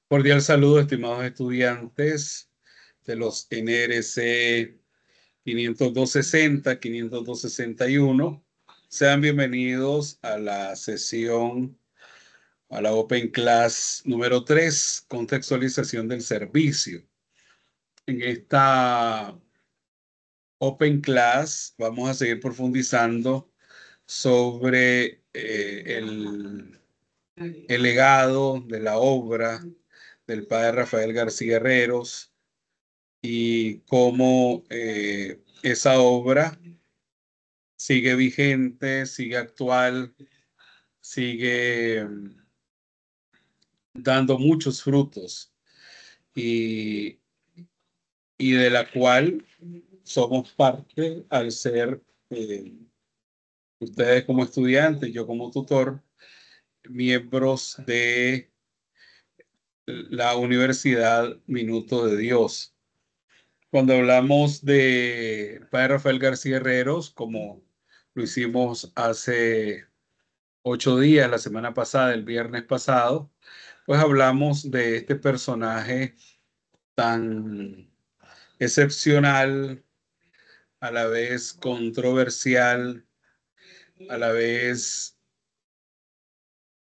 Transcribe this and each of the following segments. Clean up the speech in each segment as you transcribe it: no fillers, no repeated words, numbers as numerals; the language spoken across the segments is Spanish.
Cordial saludo, estimados estudiantes de los NRC 50260, 50261. Sean bienvenidos a la sesión, a la Open Class número 3, contextualización del servicio. En esta Open Class vamos a seguir profundizando sobre el legado de la obra del padre Rafael García Herreros y cómo esa obra sigue vigente, sigue actual, sigue dando muchos frutos y, y de la cual somos parte al ser ustedes como estudiantes, yo como tutor, miembros de la Universidad Minuto de Dios. Cuando hablamos de padre Rafael García Herreros, como lo hicimos hace 8 días, la semana pasada, el viernes pasado, pues hablamos de este personaje tan excepcional, a la vez controversial, a la vez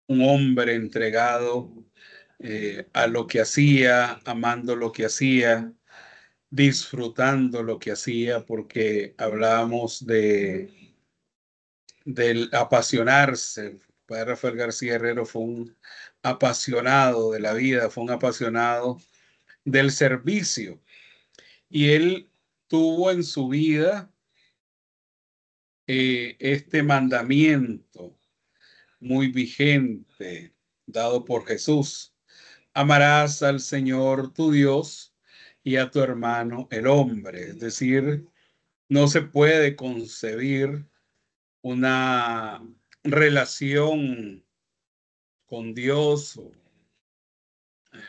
un hombre entregado a lo que hacía, amando lo que hacía, disfrutando lo que hacía, porque hablábamos del apasionarse. Padre Rafael García Herrero fue un apasionado de la vida, fue un apasionado del servicio. Y él tuvo en su vida este mandamiento muy vigente dado por Jesús. Amarás al Señor tu Dios y a tu hermano el hombre. Es decir, no se puede concebir una relación con Dios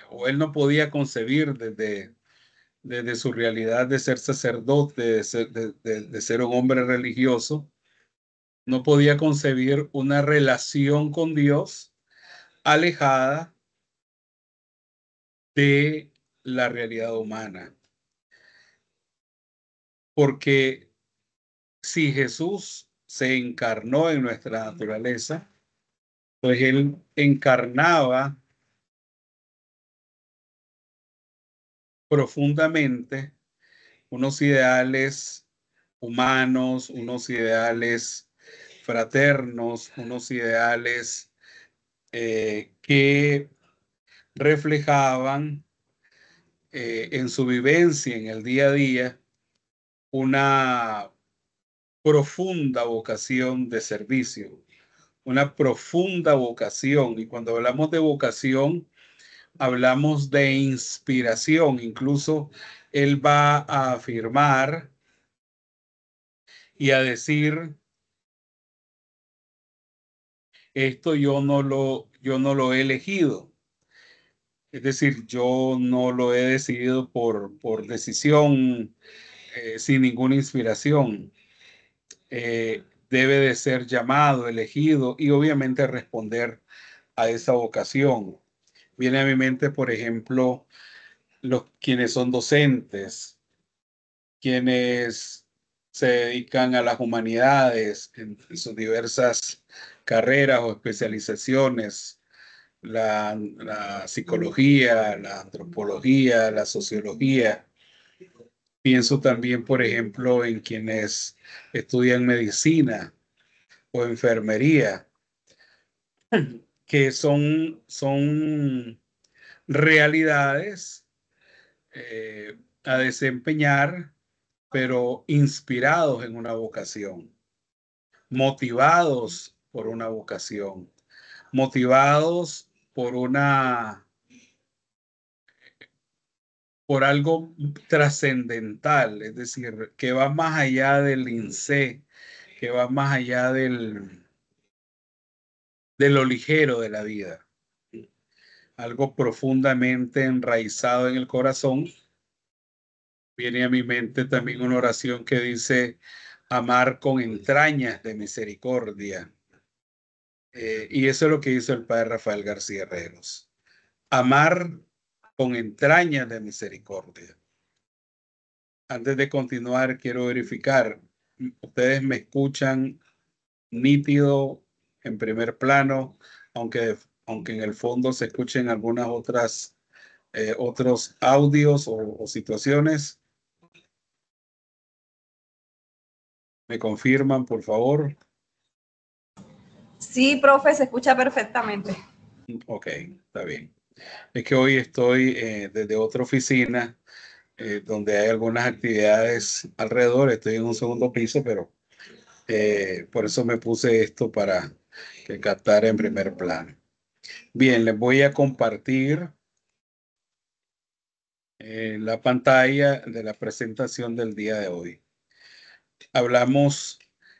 o él no podía concebir desde su realidad de ser sacerdote, de ser un hombre religioso, no podía concebir una relación con Dios alejada de la realidad humana. Porque si Jesús se encarnó en nuestra naturaleza, pues él encarnaba profundamente unos ideales humanos, unos ideales fraternos, unos ideales que reflejaban en su vivencia en el día a día una profunda vocación de servicio, una profunda vocación. Y cuando hablamos de vocación, hablamos de inspiración. Incluso él va a afirmar y a decir, esto yo no lo he elegido. Es decir, yo no lo he decidido por decisión, sin ninguna inspiración. Debe de ser llamado, elegido y obviamente responder a esa vocación. Viene a mi mente, por ejemplo, quienes son docentes, quienes se dedican a las humanidades en sus diversas carreras o especializaciones, la psicología, la antropología, la sociología. Pienso también, por ejemplo, en quienes estudian medicina o enfermería, que son realidades a desempeñar, pero inspirados en una vocación, motivados por una vocación, motivados por algo trascendental, es decir, que va más allá del INSEE, que va más allá de lo ligero de la vida, algo profundamente enraizado en el corazón. Viene a mi mente también una oración que dice, amar con entrañas de misericordia. Y eso es lo que hizo el padre Rafael García Herreros. Amar con entrañas de misericordia. Antes de continuar, quiero verificar, ustedes me escuchan nítido en primer plano, aunque en el fondo se escuchen algunas otros audios o situaciones. ¿Me confirman, por favor? Sí, profe, se escucha perfectamente. Ok, está bien. Es que hoy estoy desde otra oficina donde hay algunas actividades alrededor. Estoy en un segundo piso, pero por eso me puse esto para que captara en primer plano. Bien, les voy a compartir la pantalla de la presentación del día de hoy. Hablamos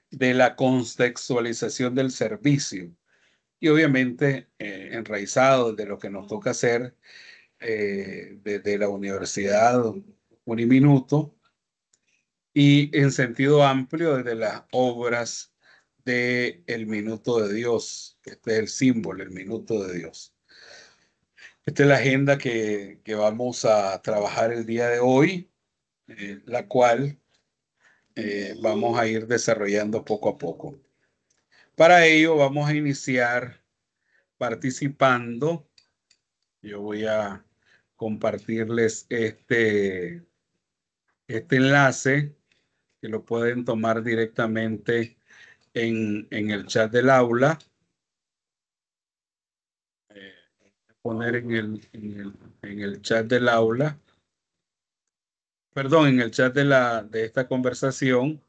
de la contextualización del servicio y obviamente enraizado de lo que nos toca hacer desde la Universidad Uniminuto y en sentido amplio desde las obras de el Minuto de Dios. Este es el símbolo, el Minuto de Dios. Esta es la agenda que vamos a trabajar el día de hoy, la cual vamos a ir desarrollando poco a poco. Para ello vamos a iniciar participando. Yo voy a compartirles este enlace que lo pueden tomar directamente en el chat del aula. Poner en el chat del aula, perdón, en el chat de esta conversación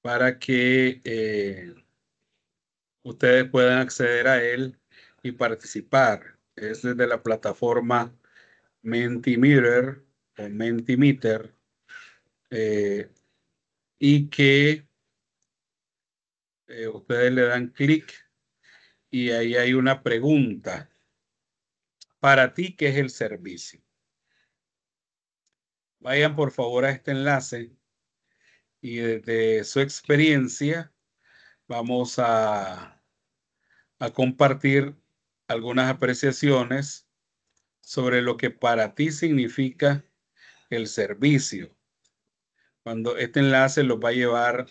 para que ustedes puedan acceder a él y participar. Es desde la plataforma Mentimeter o Mentimeter y que ustedes le dan clic y ahí hay una pregunta. Para ti, ¿qué es el servicio? Vayan por favor a este enlace y desde su experiencia vamos a compartir algunas apreciaciones sobre lo que para ti significa el servicio. Cuando este enlace los va a llevar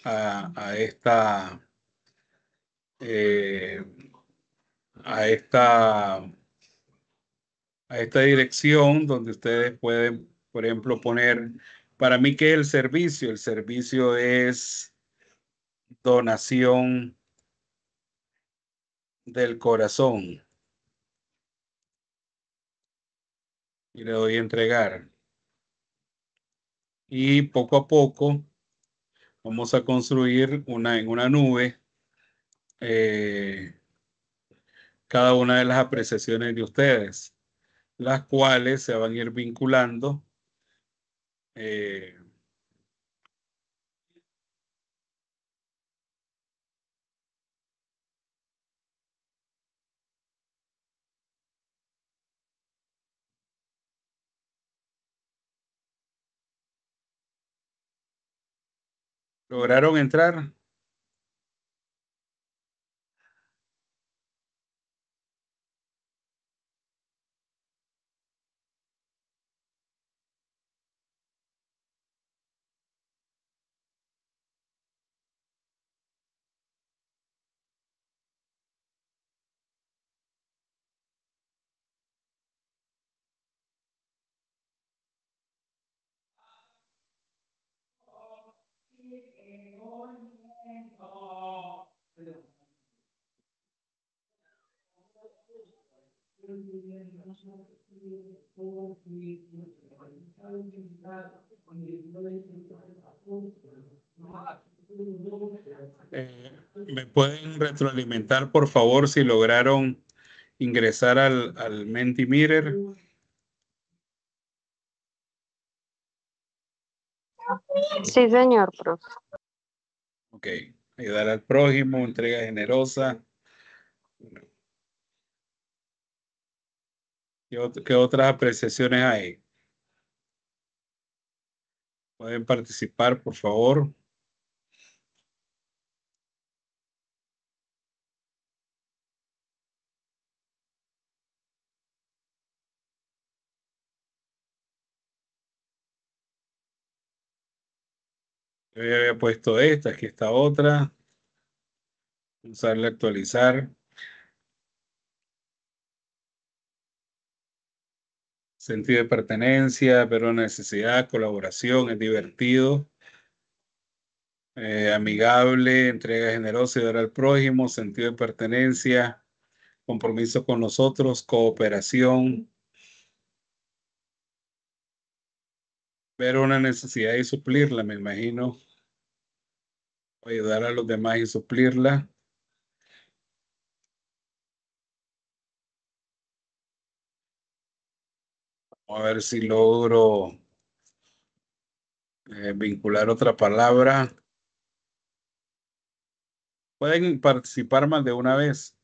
eh, a esta, a esta dirección donde ustedes pueden, por ejemplo, poner, para mí, ¿qué es el servicio? El servicio es donación del corazón. Y le doy a entregar. Y poco a poco vamos a construir en una nube cada una de las apreciaciones de ustedes, las cuales se van a ir vinculando eh, ¿lograron entrar? ¿Me pueden retroalimentar, por favor, si lograron ingresar al Mentimeter? Sí, señor, profe. Ok. Ayudar al prójimo, entrega generosa. ¿Qué otras apreciaciones hay? Pueden participar, por favor. Yo ya había puesto esta, aquí está otra. Vamos a darle a actualizar. Sentido de pertenencia, pero necesidad, colaboración, es divertido, amigable, entrega generosa y dar al prójimo, sentido de pertenencia, compromiso con nosotros, cooperación, ver una necesidad y suplirla, me imagino, ayudar a los demás y suplirla. Vamos a ver si logro vincular otra palabra. Pueden participar más de una vez.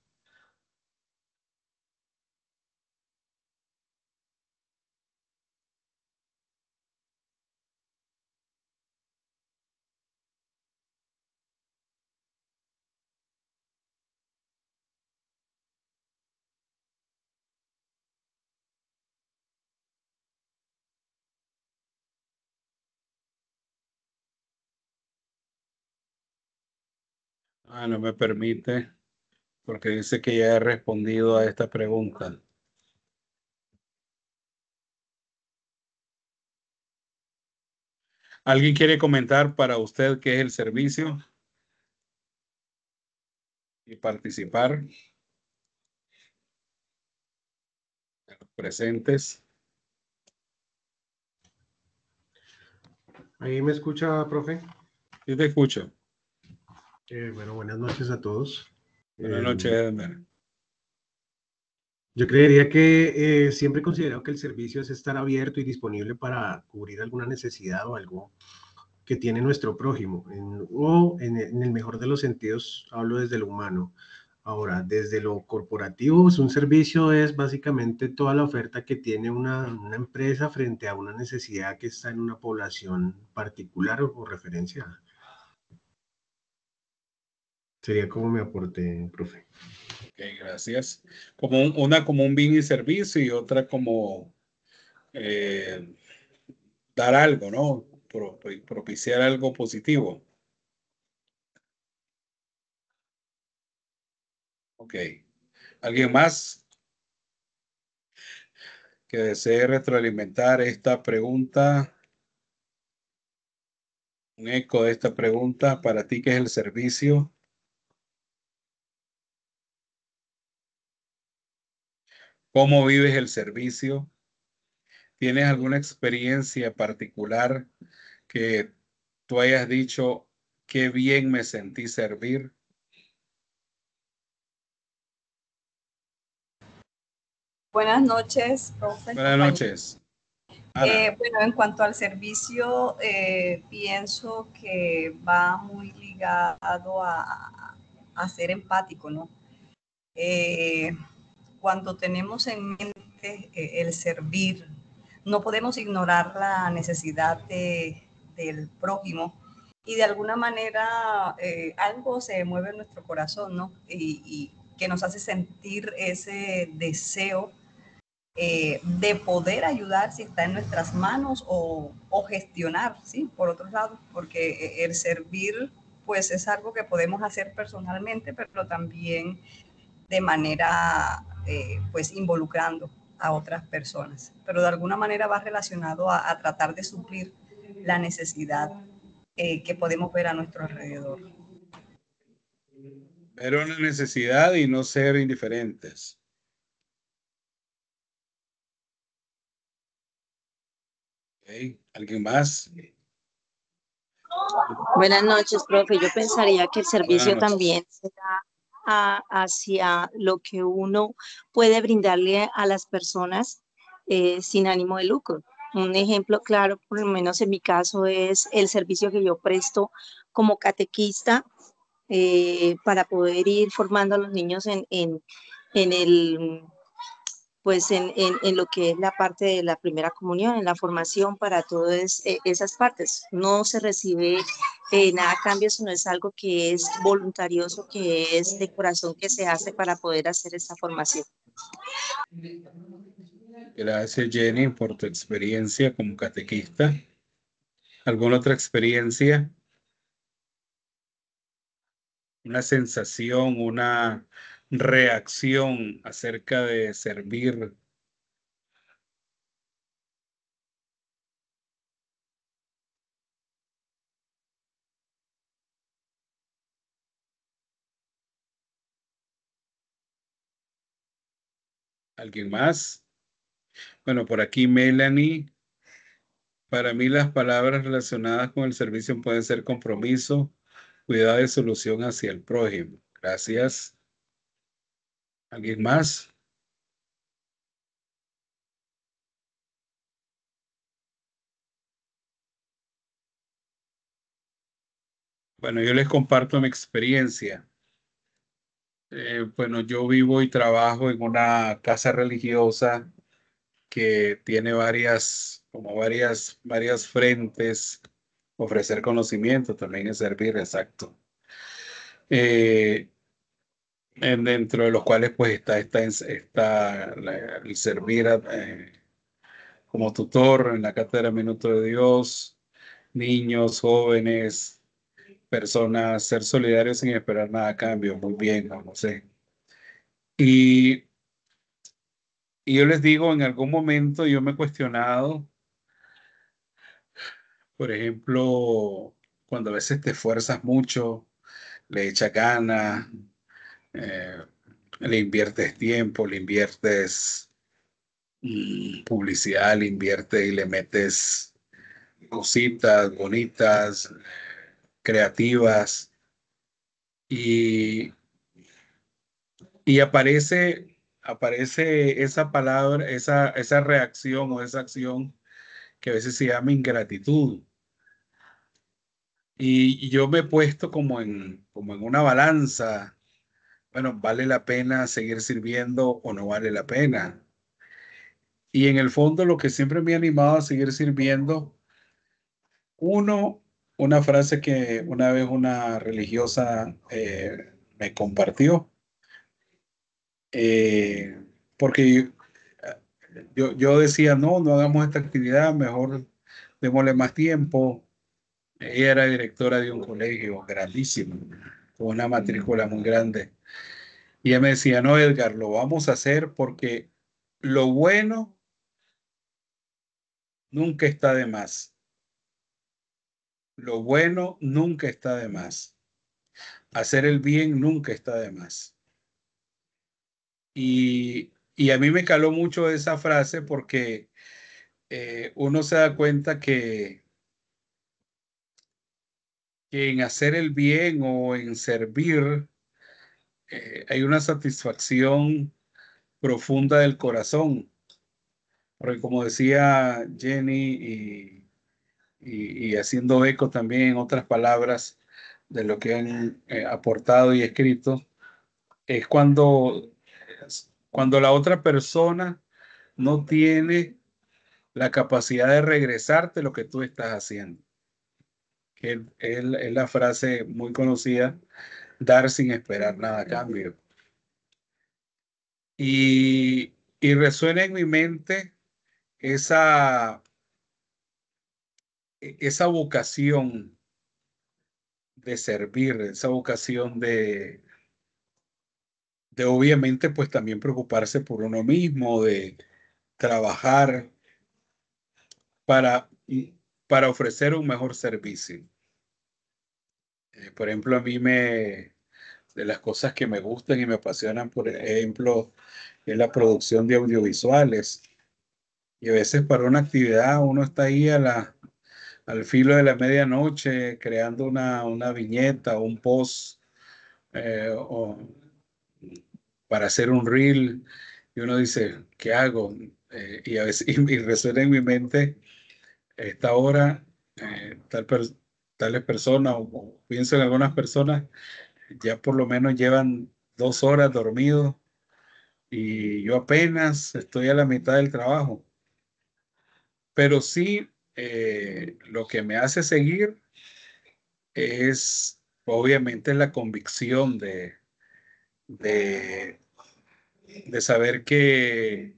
Ah, no me permite, porque dice que ya he respondido a esta pregunta. ¿Alguien quiere comentar para usted qué es el servicio y participar? Los presentes. ¿Ahí me escucha, profe? Sí, te escucho. Bueno, buenas noches a todos. Buenas noches, Edmer. Yo creería que siempre he considerado que el servicio es estar abierto y disponible para cubrir alguna necesidad o algo que tiene nuestro prójimo. En el mejor de los sentidos, hablo desde lo humano. Ahora, desde lo corporativo, pues un servicio es básicamente toda la oferta que tiene una empresa frente a una necesidad que está en una población particular o referenciada. Sería como mi aporte, profe. Ok, gracias. Una como un bien y servicio y otra como eh, dar algo, ¿no? Propiciar algo positivo. Ok. ¿Alguien más que desee retroalimentar esta pregunta? Un eco de esta pregunta. Para ti, ¿qué es el servicio? ¿Cómo vives el servicio? ¿Tienes alguna experiencia particular que tú hayas dicho, qué bien me sentí servir? Buenas noches, profe, Buenas compañeros. noches, Ana. Bueno, en cuanto al servicio, pienso que va muy ligado a ser empático, ¿no? Cuando tenemos en mente el servir, no podemos ignorar la necesidad del prójimo y de alguna manera algo se mueve en nuestro corazón, ¿no? Y que nos hace sentir ese deseo de poder ayudar si está en nuestras manos o gestionar, ¿sí? Por otro lado, porque el servir pues es algo que podemos hacer personalmente, pero también de manera pues involucrando a otras personas. Pero de alguna manera va relacionado a tratar de suplir la necesidad que podemos ver a nuestro alrededor. Ver una necesidad y no ser indiferentes. Okay. ¿Alguien más? Buenas noches, profe. Yo pensaría que el Buenas servicio noches. también se da hacia lo que uno puede brindarle a las personas sin ánimo de lucro. Un ejemplo claro, por lo menos en mi caso, es el servicio que yo presto como catequista para poder ir formando a los niños en el pues en lo que es la parte de la primera comunión, en la formación para todas esas partes. No se recibe nada a cambio, sino es algo que es voluntarioso, que es de corazón que se hace para poder hacer esa formación. Gracias, Jenny, por tu experiencia como catequista. ¿Alguna otra experiencia? una sensación, una reacción acerca de servir. ¿Alguien más? Bueno, por aquí Melanie. Para mí las palabras relacionadas con el servicio pueden ser compromiso, cuidado y solución hacia el prójimo. Gracias. ¿Alguien más? Bueno, yo les comparto mi experiencia. Bueno, yo vivo y trabajo en una casa religiosa que tiene varias frentes. Ofrecer conocimiento también es servir, exacto. Dentro de los cuales pues el servir como tutor en la Cátedra Minuto de Dios, niños, jóvenes, personas, ser solidarios sin esperar nada a cambio. Muy bien, no sé. Y, y yo les digo, en algún momento yo me he cuestionado, por ejemplo, cuando a veces te esfuerzas mucho, le echas ganas, eh, le inviertes tiempo, le inviertes publicidad, le inviertes y le metes cositas bonitas, creativas, y, y aparece esa palabra, esa reacción o esa acción que a veces se llama ingratitud. Y yo me he puesto como en una balanza. Bueno, ¿vale la pena seguir sirviendo o no vale la pena? Y en el fondo lo que siempre me ha animado a seguir sirviendo, una frase que una vez una religiosa me compartió, eh, porque yo decía, no hagamos esta actividad, mejor démosle más tiempo. Ella era directora de un colegio grandísimo, con una matrícula muy grande. Y ella me decía, no, Edgar, lo vamos a hacer porque lo bueno nunca está de más. Lo bueno nunca está de más. Hacer el bien nunca está de más. Y a mí me caló mucho esa frase porque uno se da cuenta que en hacer el bien o en servir hay una satisfacción profunda del corazón. Porque como decía Jenny y haciendo eco también en otras palabras de lo que han aportado y escrito, es cuando la otra persona no tiene la capacidad de regresarte lo que tú estás haciendo. Que es la frase muy conocida, dar sin esperar nada a cambio. Y resuena en mi mente esa, esa vocación de servir, esa vocación de obviamente pues también preocuparse por uno mismo, de trabajar para, para ofrecer un mejor servicio. Por ejemplo, de las cosas que me gustan y me apasionan, por ejemplo, es la producción de audiovisuales. Y a veces para una actividad uno está ahí al filo de la medianoche creando una viñeta o un post o para hacer un reel y uno dice, ¿qué hago? Y a veces y resuena en mi mente esta hora, tales personas o pienso en algunas personas ya por lo menos llevan 2 horas dormidos y yo apenas estoy a la mitad del trabajo. Pero sí, lo que me hace seguir es obviamente la convicción de, de saber que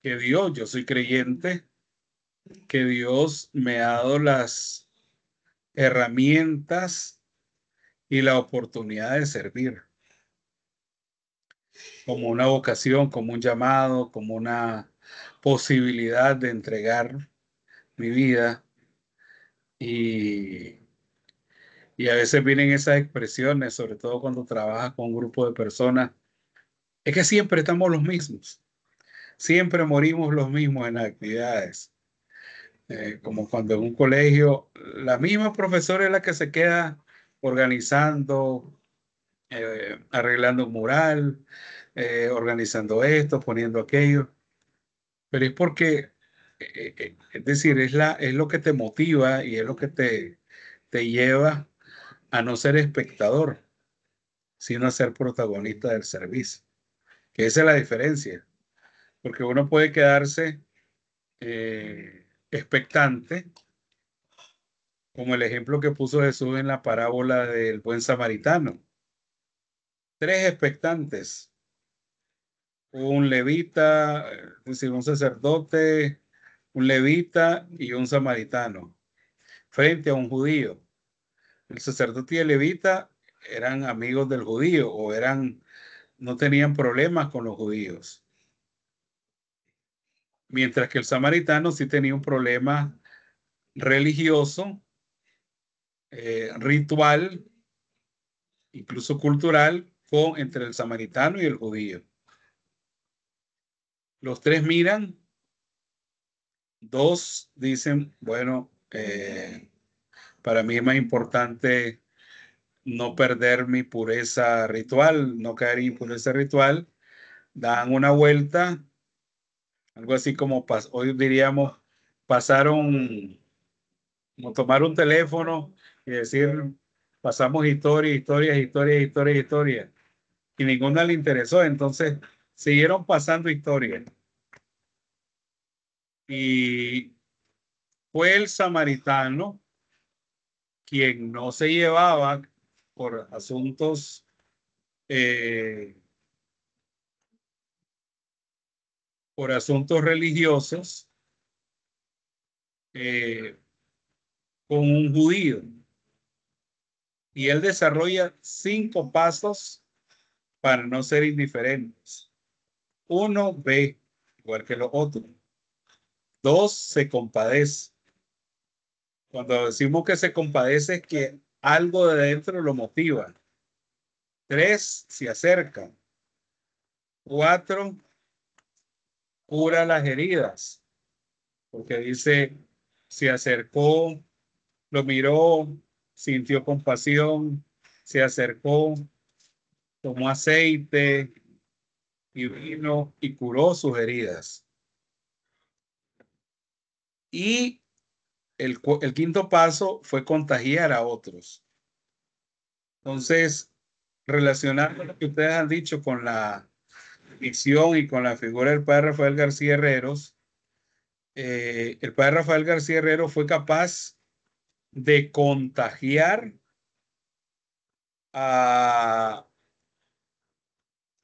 Dios, yo soy creyente, que Dios me ha dado las herramientas y la oportunidad de servir como una vocación, como un llamado, como una posibilidad de entregar mi vida. Y, y a veces vienen esas expresiones, sobre todo cuando trabajas con un grupo de personas, es que siempre estamos los mismos, siempre morimos los mismos en las actividades. Como cuando en un colegio, la misma profesora es la que se queda organizando, arreglando un mural, organizando esto, poniendo aquello, pero es porque, es decir, es lo que te motiva y es lo que te lleva a no ser espectador, sino a ser protagonista del servicio, que esa es la diferencia, porque uno puede quedarse expectante, como el ejemplo que puso Jesús en la parábola del buen samaritano. 3 expectantes, un levita, es decir, un sacerdote, un levita y un samaritano, frente a un judío. El sacerdote y el levita eran amigos del judío o no tenían problemas con los judíos. Mientras que el samaritano sí tenía un problema religioso, ritual, incluso cultural, entre el samaritano y el judío. Los 3 miran, 2 dicen, bueno, para mí es más importante no perder mi pureza ritual, no caer en impureza ritual. Dan una vuelta, algo así como hoy diríamos, pasaron, como tomar un teléfono y decir, pasamos historia, y ninguna le interesó, entonces siguieron pasando historias. Y fue el samaritano quien no se llevaba por asuntos religiosos con un judío. Y él desarrolla 5 pasos para no ser indiferentes. 1, ve igual que los otros. 2, se compadece. Cuando decimos que se compadece es que algo de dentro lo motiva. 3, se acerca. 4, cura las heridas. Porque dice, se acercó, lo miró, sintió compasión, se acercó, tomó aceite y vino y curó sus heridas. Y el 5º paso fue contagiar a otros. Entonces, relacionando lo que ustedes han dicho con la misión y con la figura del padre Rafael García Herreros, el padre Rafael García Herreros fue capaz de contagiar a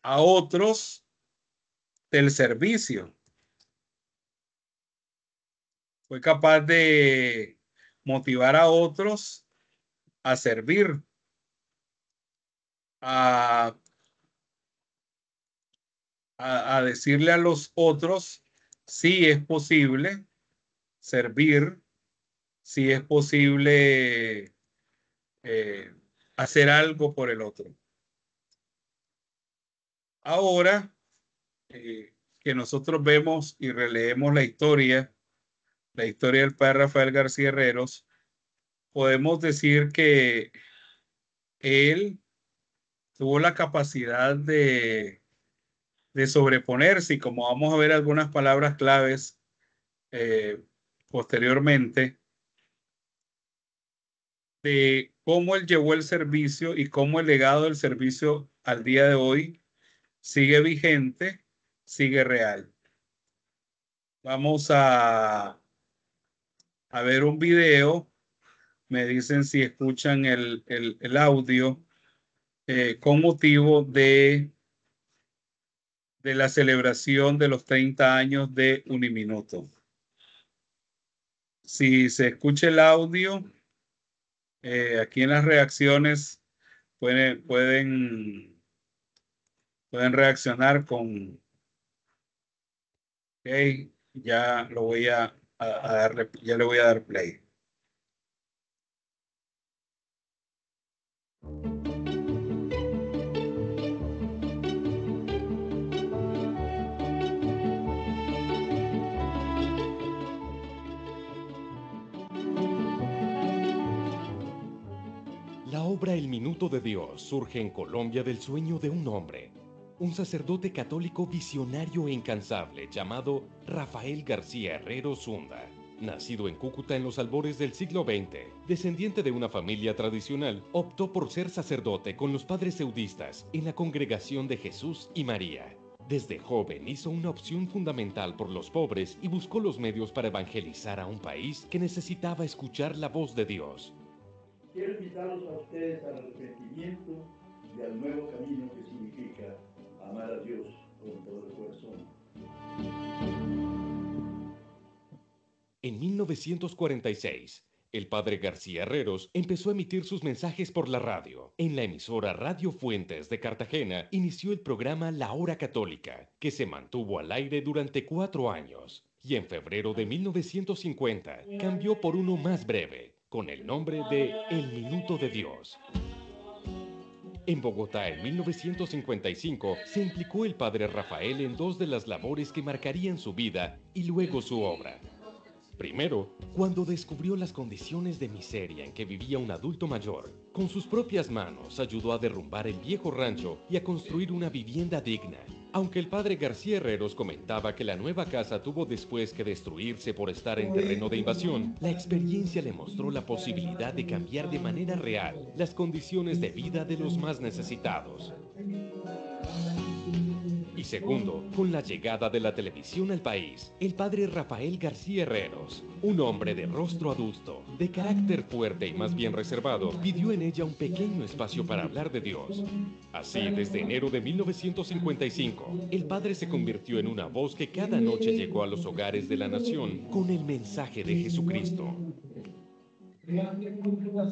otros del servicio. Fue capaz de motivar a otros a servir, a decirle a los otros si es posible servir, si es posible hacer algo por el otro. Ahora que nosotros vemos y releemos la historia del padre Rafael García Herreros, podemos decir que él tuvo la capacidad de sobreponerse, y como vamos a ver algunas palabras claves posteriormente, de cómo él llevó el servicio y cómo el legado del servicio al día de hoy sigue vigente, sigue real. Vamos a ver un video. Me dicen si escuchan el audio con motivo de la celebración de los 30 años de Uniminuto. Si se escucha el audio, aquí en las reacciones pueden reaccionar con, ok, ya lo voy a darle, ya le voy a dar play. La obra El Minuto de Dios surge en Colombia del sueño de un hombre, un sacerdote católico visionario e incansable llamado Rafael García Herrero Zunda. Nacido en Cúcuta en los albores del siglo XX, descendiente de una familia tradicional, optó por ser sacerdote con los padres seudistas en la Congregación de Jesús y María. Desde joven hizo una opción fundamental por los pobres y buscó los medios para evangelizar a un país que necesitaba escuchar la voz de Dios. Quiero invitarlos a ustedes al arrepentimiento y al nuevo camino que significa amar a Dios con todo el corazón. En 1946, el padre García Herreros empezó a emitir sus mensajes por la radio. En la emisora Radio Fuentes de Cartagena inició el programa La Hora Católica, que se mantuvo al aire durante 4 años. Y en febrero de 1950 cambió por uno más breve, con el nombre de El Minuto de Dios. En Bogotá, en 1955, se implicó el padre Rafael en 2 de las labores que marcarían su vida y luego su obra. Primero, cuando descubrió las condiciones de miseria en que vivía un adulto mayor, con sus propias manos ayudó a derrumbar el viejo rancho y a construir una vivienda digna. Aunque el padre García Herreros comentaba que la nueva casa tuvo después que destruirse por estar en terreno de invasión, la experiencia le mostró la posibilidad de cambiar de manera real las condiciones de vida de los más necesitados. Y segundo, con la llegada de la televisión al país, el padre Rafael García Herreros, un hombre de rostro adusto, de carácter fuerte y más bien reservado, pidió en ella un pequeño espacio para hablar de Dios. Así, desde enero de 1955, el padre se convirtió en una voz que cada noche llegó a los hogares de la nación con el mensaje de Jesucristo.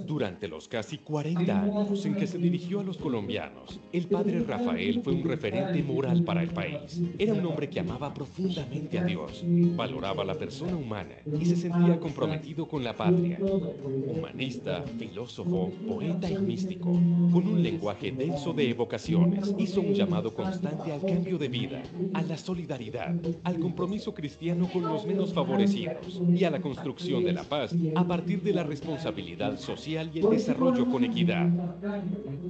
Durante los casi 40 años en que se dirigió a los colombianos, el padre Rafael fue un referente moral para el país. Era un hombre que amaba profundamente a Dios, valoraba la persona humana y se sentía comprometido con la patria. Humanista, filósofo, poeta y místico, con un lenguaje denso de evocaciones, hizo un llamado constante al cambio de vida, a la solidaridad, al compromiso cristiano con los menos favorecidos y a la construcción de la paz a partir de la responsabilidad social y el desarrollo con equidad.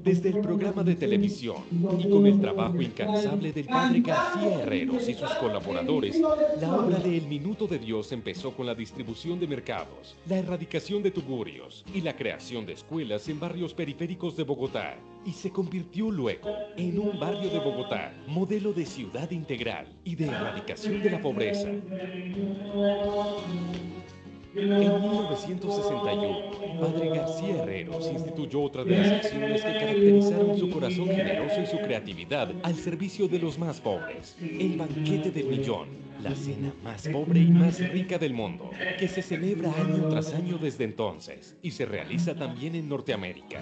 Desde el programa de televisión y con el trabajo incansable del padre García Herreros y sus colaboradores, la obra de El Minuto de Dios empezó con la distribución de mercados, la erradicación de tugurios y la creación de escuelas en barrios periféricos de Bogotá, y se convirtió luego en un barrio de Bogotá, modelo de ciudad integral y de erradicación de la pobreza. En 1961, padre García Herreros instituyó otra de las acciones que caracterizaron su corazón generoso y su creatividad al servicio de los más pobres, el Banquete del Millón, la cena más pobre y más rica del mundo, que se celebra año tras año desde entonces y se realiza también en Norteamérica.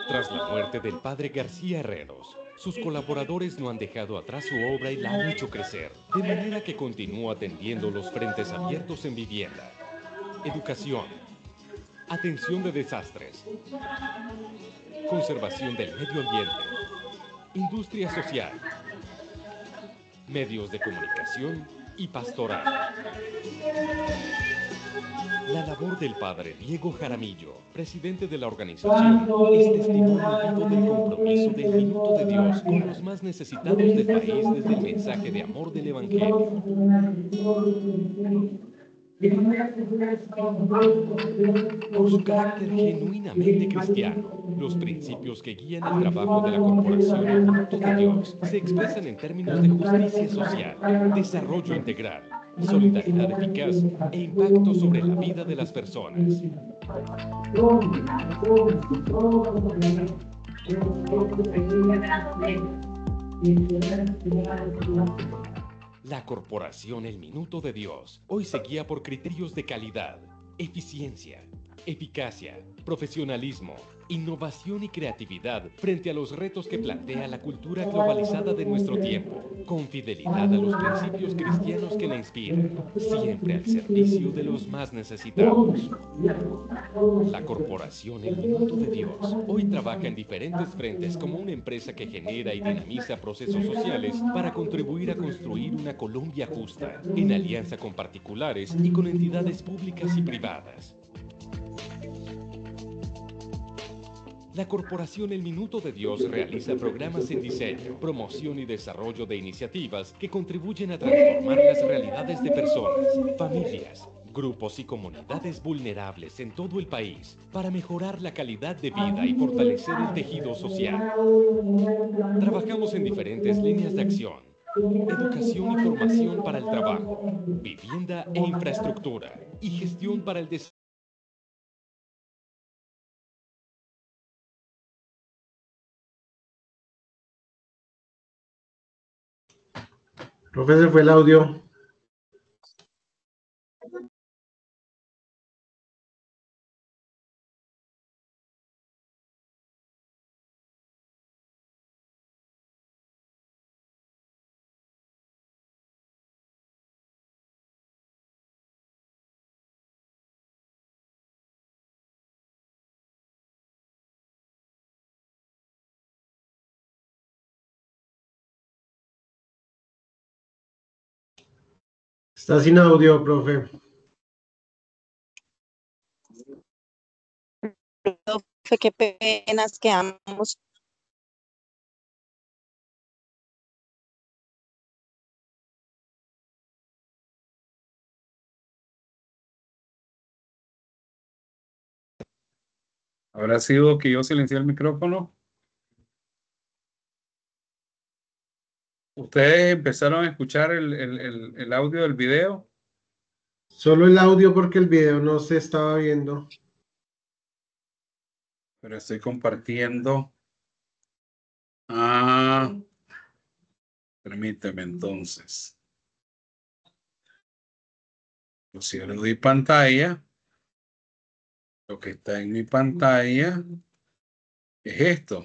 Tras la muerte del padre García Herreros, sus colaboradores no han dejado atrás su obra y la han hecho crecer, de manera que continúa atendiendo los frentes abiertos en vivienda, educación, atención de desastres, conservación del medio ambiente, industria social, medios de comunicación y pastoral. La labor del padre Diego Jaramillo, presidente de la organización, es testimonio vivo del compromiso del Minuto de Dios con los más necesitados del país desde el mensaje de amor del Evangelio. Por su carácter genuinamente cristiano, los principios que guían el trabajo de la corporación El Minuto de Dios se expresan en términos de justicia social, desarrollo integral, solidaridad eficaz e impacto sobre la vida de las personas. La corporación El Minuto de Dios hoy se guía por criterios de calidad, eficiencia, eficacia, profesionalismo, innovación y creatividad frente a los retos que plantea la cultura globalizada de nuestro tiempo, con fidelidad a los principios cristianos que la inspiran, siempre al servicio de los más necesitados. La corporación El Minuto de Dios hoy trabaja en diferentes frentes como una empresa que genera y dinamiza procesos sociales para contribuir a construir una Colombia justa, en alianza con particulares y con entidades públicas y privadas. La corporación El Minuto de Dios realiza programas en diseño, promoción y desarrollo de iniciativas que contribuyen a transformar las realidades de personas, familias, grupos y comunidades vulnerables en todo el país para mejorar la calidad de vida y fortalecer el tejido social. Trabajamos en diferentes líneas de acción: educación y formación para el trabajo, vivienda e infraestructura, y gestión para el desarrollo. Profe, se fue el audio. Está sin audio, profe. Profe, qué penas quedamos. ¿Habrá sido que yo silencié el micrófono? ¿Ustedes empezaron a escuchar el audio del video? Solo el audio porque el video no se estaba viendo. Pero estoy compartiendo. Ah, permíteme entonces. Yo cierro mi pantalla. Lo que está en mi pantalla es esto.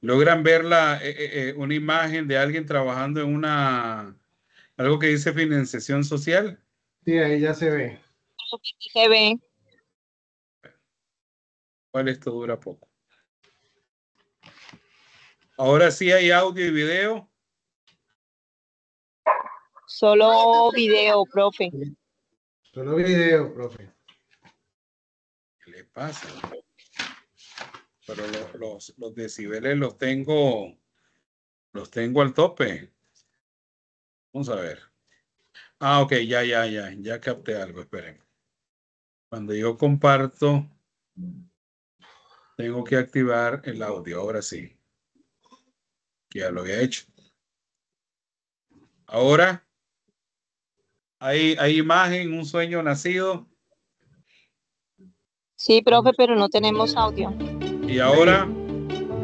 ¿Logran ver una imagen de alguien trabajando en algo que dice financiación social? Sí, ahí ya se ve. Se ve. ¿Cuál esto dura poco? Ahora sí hay audio y video. Solo video, profe. Solo video, profe. ¿Qué le pasa? Pero los decibeles los tengo al tope. Vamos a ver. Ah, ok, ya capté algo, esperen. Cuando yo comparto, tengo que activar el audio, ahora sí. Que ya lo había hecho. Ahora, hay imagen, un sueño nacido. Sí, profe, pero no tenemos audio. Y ahora,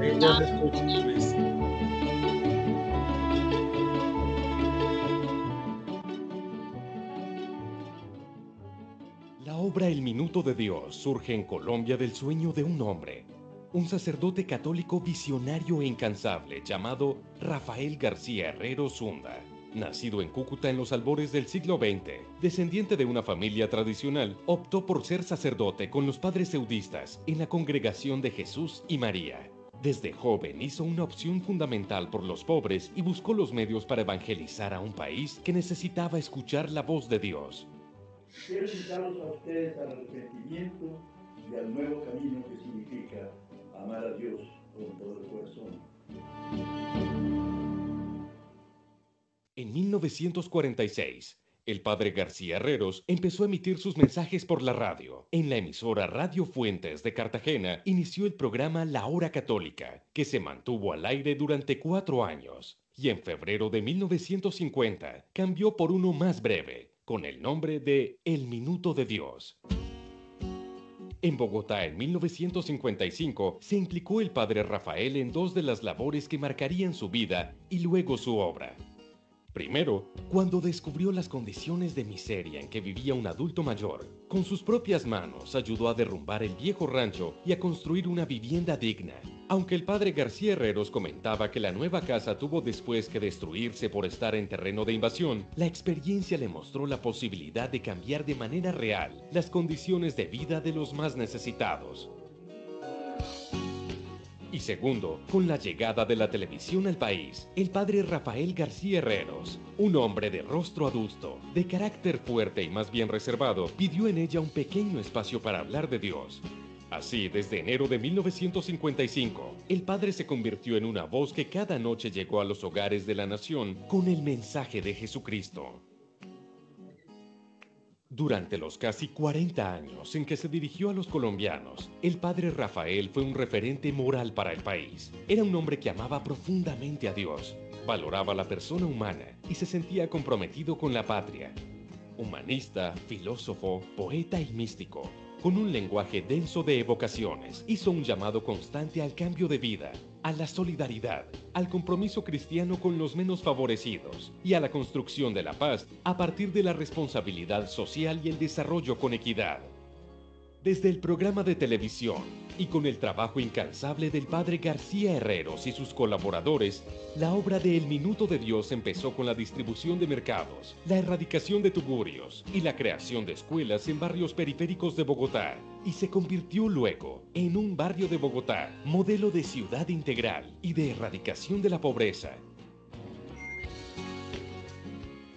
Ahí ya se escucha. listo. La obra El Minuto de Dios surge en Colombia del sueño de un hombre, un sacerdote católico visionario e incansable llamado Rafael García Herrero Zunda. Nacido en Cúcuta en los albores del siglo XX, descendiente de una familia tradicional, optó por ser sacerdote con los padres eudistas en la Congregación de Jesús y María. Desde joven hizo una opción fundamental por los pobres y buscó los medios para evangelizar a un país que necesitaba escuchar la voz de Dios. Quiero invitarlos a ustedes al arrepentimiento y al nuevo camino que significa amar a Dios con todo el corazón. En 1946, el padre García Herreros empezó a emitir sus mensajes por la radio. En la emisora Radio Fuentes de Cartagena inició el programa La Hora Católica, que se mantuvo al aire durante 4 años. Y en febrero de 1950 cambió por uno más breve, con el nombre de El Minuto de Dios. En Bogotá, en 1955, se implicó el padre Rafael en dos de las labores que marcarían su vida y luego su obra. Primero, cuando descubrió las condiciones de miseria en que vivía un adulto mayor, con sus propias manos ayudó a derrumbar el viejo rancho y a construir una vivienda digna. Aunque el padre García Herreros comentaba que la nueva casa tuvo después que destruirse por estar en terreno de invasión, la experiencia le mostró la posibilidad de cambiar de manera real las condiciones de vida de los más necesitados. Y segundo, con la llegada de la televisión al país, el padre Rafael García Herreros, un hombre de rostro adusto, de carácter fuerte y más bien reservado, pidió en ella un pequeño espacio para hablar de Dios. Así, desde enero de 1955, el padre se convirtió en una voz que cada noche llegó a los hogares de la nación con el mensaje de Jesucristo. Durante los casi 40 años en que se dirigió a los colombianos, el padre Rafael fue un referente moral para el país. Era un hombre que amaba profundamente a Dios, valoraba a la persona humana y se sentía comprometido con la patria. Humanista, filósofo, poeta y místico, con un lenguaje denso de evocaciones, hizo un llamado constante al cambio de vida, a la solidaridad, al compromiso cristiano con los menos favorecidos y a la construcción de la paz a partir de la responsabilidad social y el desarrollo con equidad. Desde el programa de televisión y con el trabajo incansable del padre García Herreros y sus colaboradores, la obra de El Minuto de Dios empezó con la distribución de mercados, la erradicación de tugurios y la creación de escuelas en barrios periféricos de Bogotá, y se convirtió luego en un barrio de Bogotá, modelo de ciudad integral y de erradicación de la pobreza.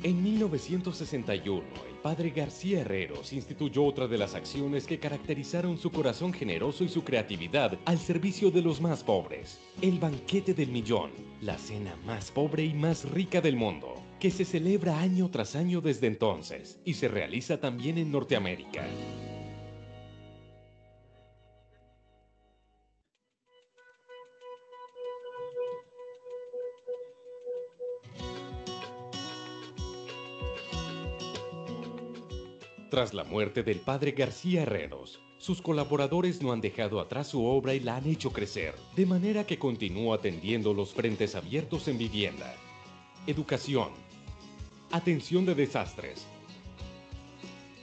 En 1961, el padre García Herreros instituyó otra de las acciones que caracterizaron su corazón generoso y su creatividad al servicio de los más pobres: el Banquete del Millón, la cena más pobre y más rica del mundo, que se celebra año tras año desde entonces y se realiza también en Norteamérica. Tras la muerte del padre García Herreros, sus colaboradores no han dejado atrás su obra y la han hecho crecer, de manera que continúa atendiendo los frentes abiertos en vivienda, educación, atención de desastres,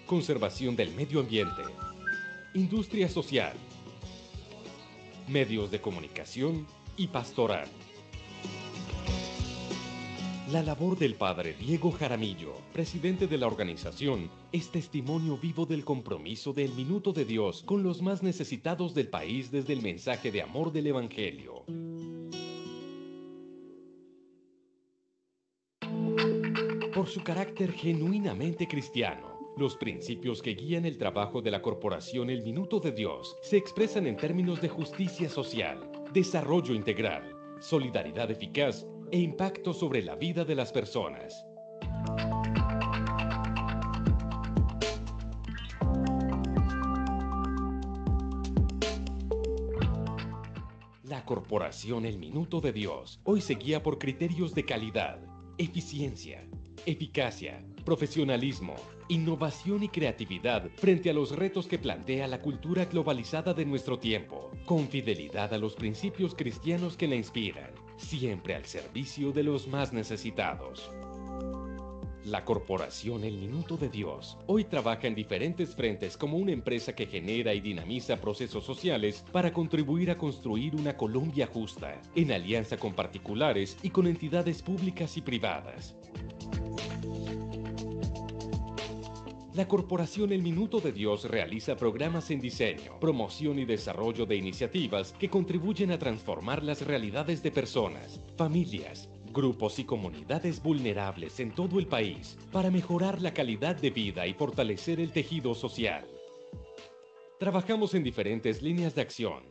conservación del medio ambiente, industria social, medios de comunicación y pastoral. La labor del padre Diego Jaramillo, presidente de la organización, es testimonio vivo del compromiso del Minuto de Dios con los más necesitados del país desde el mensaje de amor del Evangelio. Por su carácter genuinamente cristiano, los principios que guían el trabajo de la corporación El Minuto de Dios se expresan en términos de justicia social, desarrollo integral, solidaridad eficaz e impacto sobre la vida de las personas. La corporación El Minuto de Dios hoy se guía por criterios de calidad, eficiencia, eficacia, profesionalismo, innovación y creatividad frente a los retos que plantea la cultura globalizada de nuestro tiempo, con fidelidad a los principios cristianos que la inspiran, siempre al servicio de los más necesitados. La corporación El Minuto de Dios hoy trabaja en diferentes frentes como una empresa que genera y dinamiza procesos sociales para contribuir a construir una Colombia justa, en alianza con particulares y con entidades públicas y privadas. La corporación El Minuto de Dios realiza programas en diseño, promoción y desarrollo de iniciativas que contribuyen a transformar las realidades de personas, familias, grupos y comunidades vulnerables en todo el país para mejorar la calidad de vida y fortalecer el tejido social. Trabajamos en diferentes líneas de acción: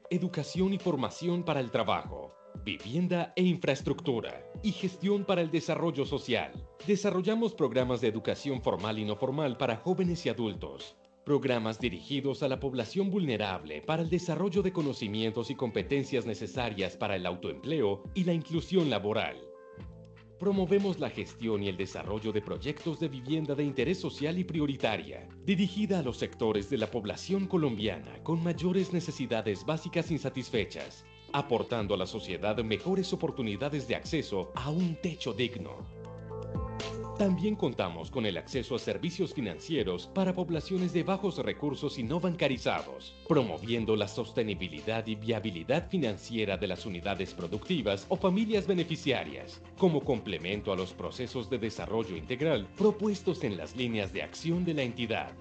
educación y formación para el trabajo, vivienda e infraestructura, y gestión para el desarrollo social. Desarrollamos programas de educación formal y no formal para jóvenes y adultos, programas dirigidos a la población vulnerable para el desarrollo de conocimientos y competencias necesarias para el autoempleo y la inclusión laboral. Promovemos la gestión y el desarrollo de proyectos de vivienda de interés social y prioritaria, dirigida a los sectores de la población colombiana con mayores necesidades básicas insatisfechas, aportando a la sociedad mejores oportunidades de acceso a un techo digno. También contamos con el acceso a servicios financieros para poblaciones de bajos recursos y no bancarizados, promoviendo la sostenibilidad y viabilidad financiera de las unidades productivas o familias beneficiarias, como complemento a los procesos de desarrollo integral propuestos en las líneas de acción de la entidad.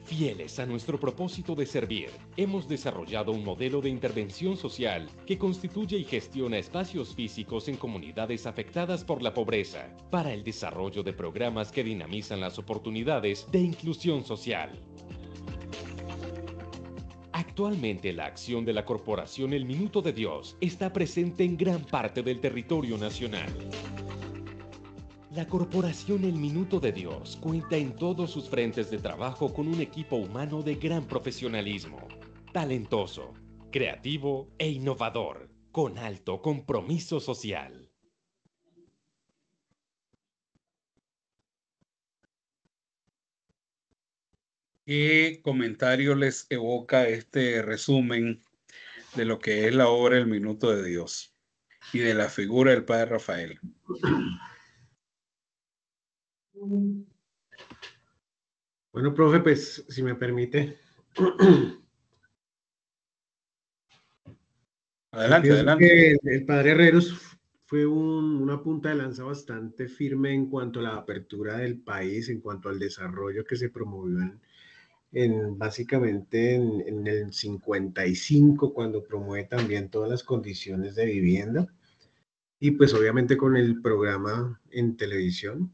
Fieles a nuestro propósito de servir, hemos desarrollado un modelo de intervención social que constituye y gestiona espacios físicos en comunidades afectadas por la pobreza, para el desarrollo de programas que dinamizan las oportunidades de inclusión social. Actualmente la acción de la Corporación El Minuto de Dios está presente en gran parte del territorio nacional. La Corporación El Minuto de Dios cuenta en todos sus frentes de trabajo con un equipo humano de gran profesionalismo, talentoso, creativo e innovador, con alto compromiso social. ¿Qué comentario les evoca este resumen de lo que es la obra El Minuto de Dios y de la figura del Padre Rafael? Bueno, profe, pues si me permite. Adelante, Yo pienso adelante. que el padre Herreros fue una punta de lanza bastante firme en cuanto a la apertura del país, en cuanto al desarrollo que se promovió básicamente en el 55, cuando promueve también todas las condiciones de vivienda, y pues obviamente con el programa en televisión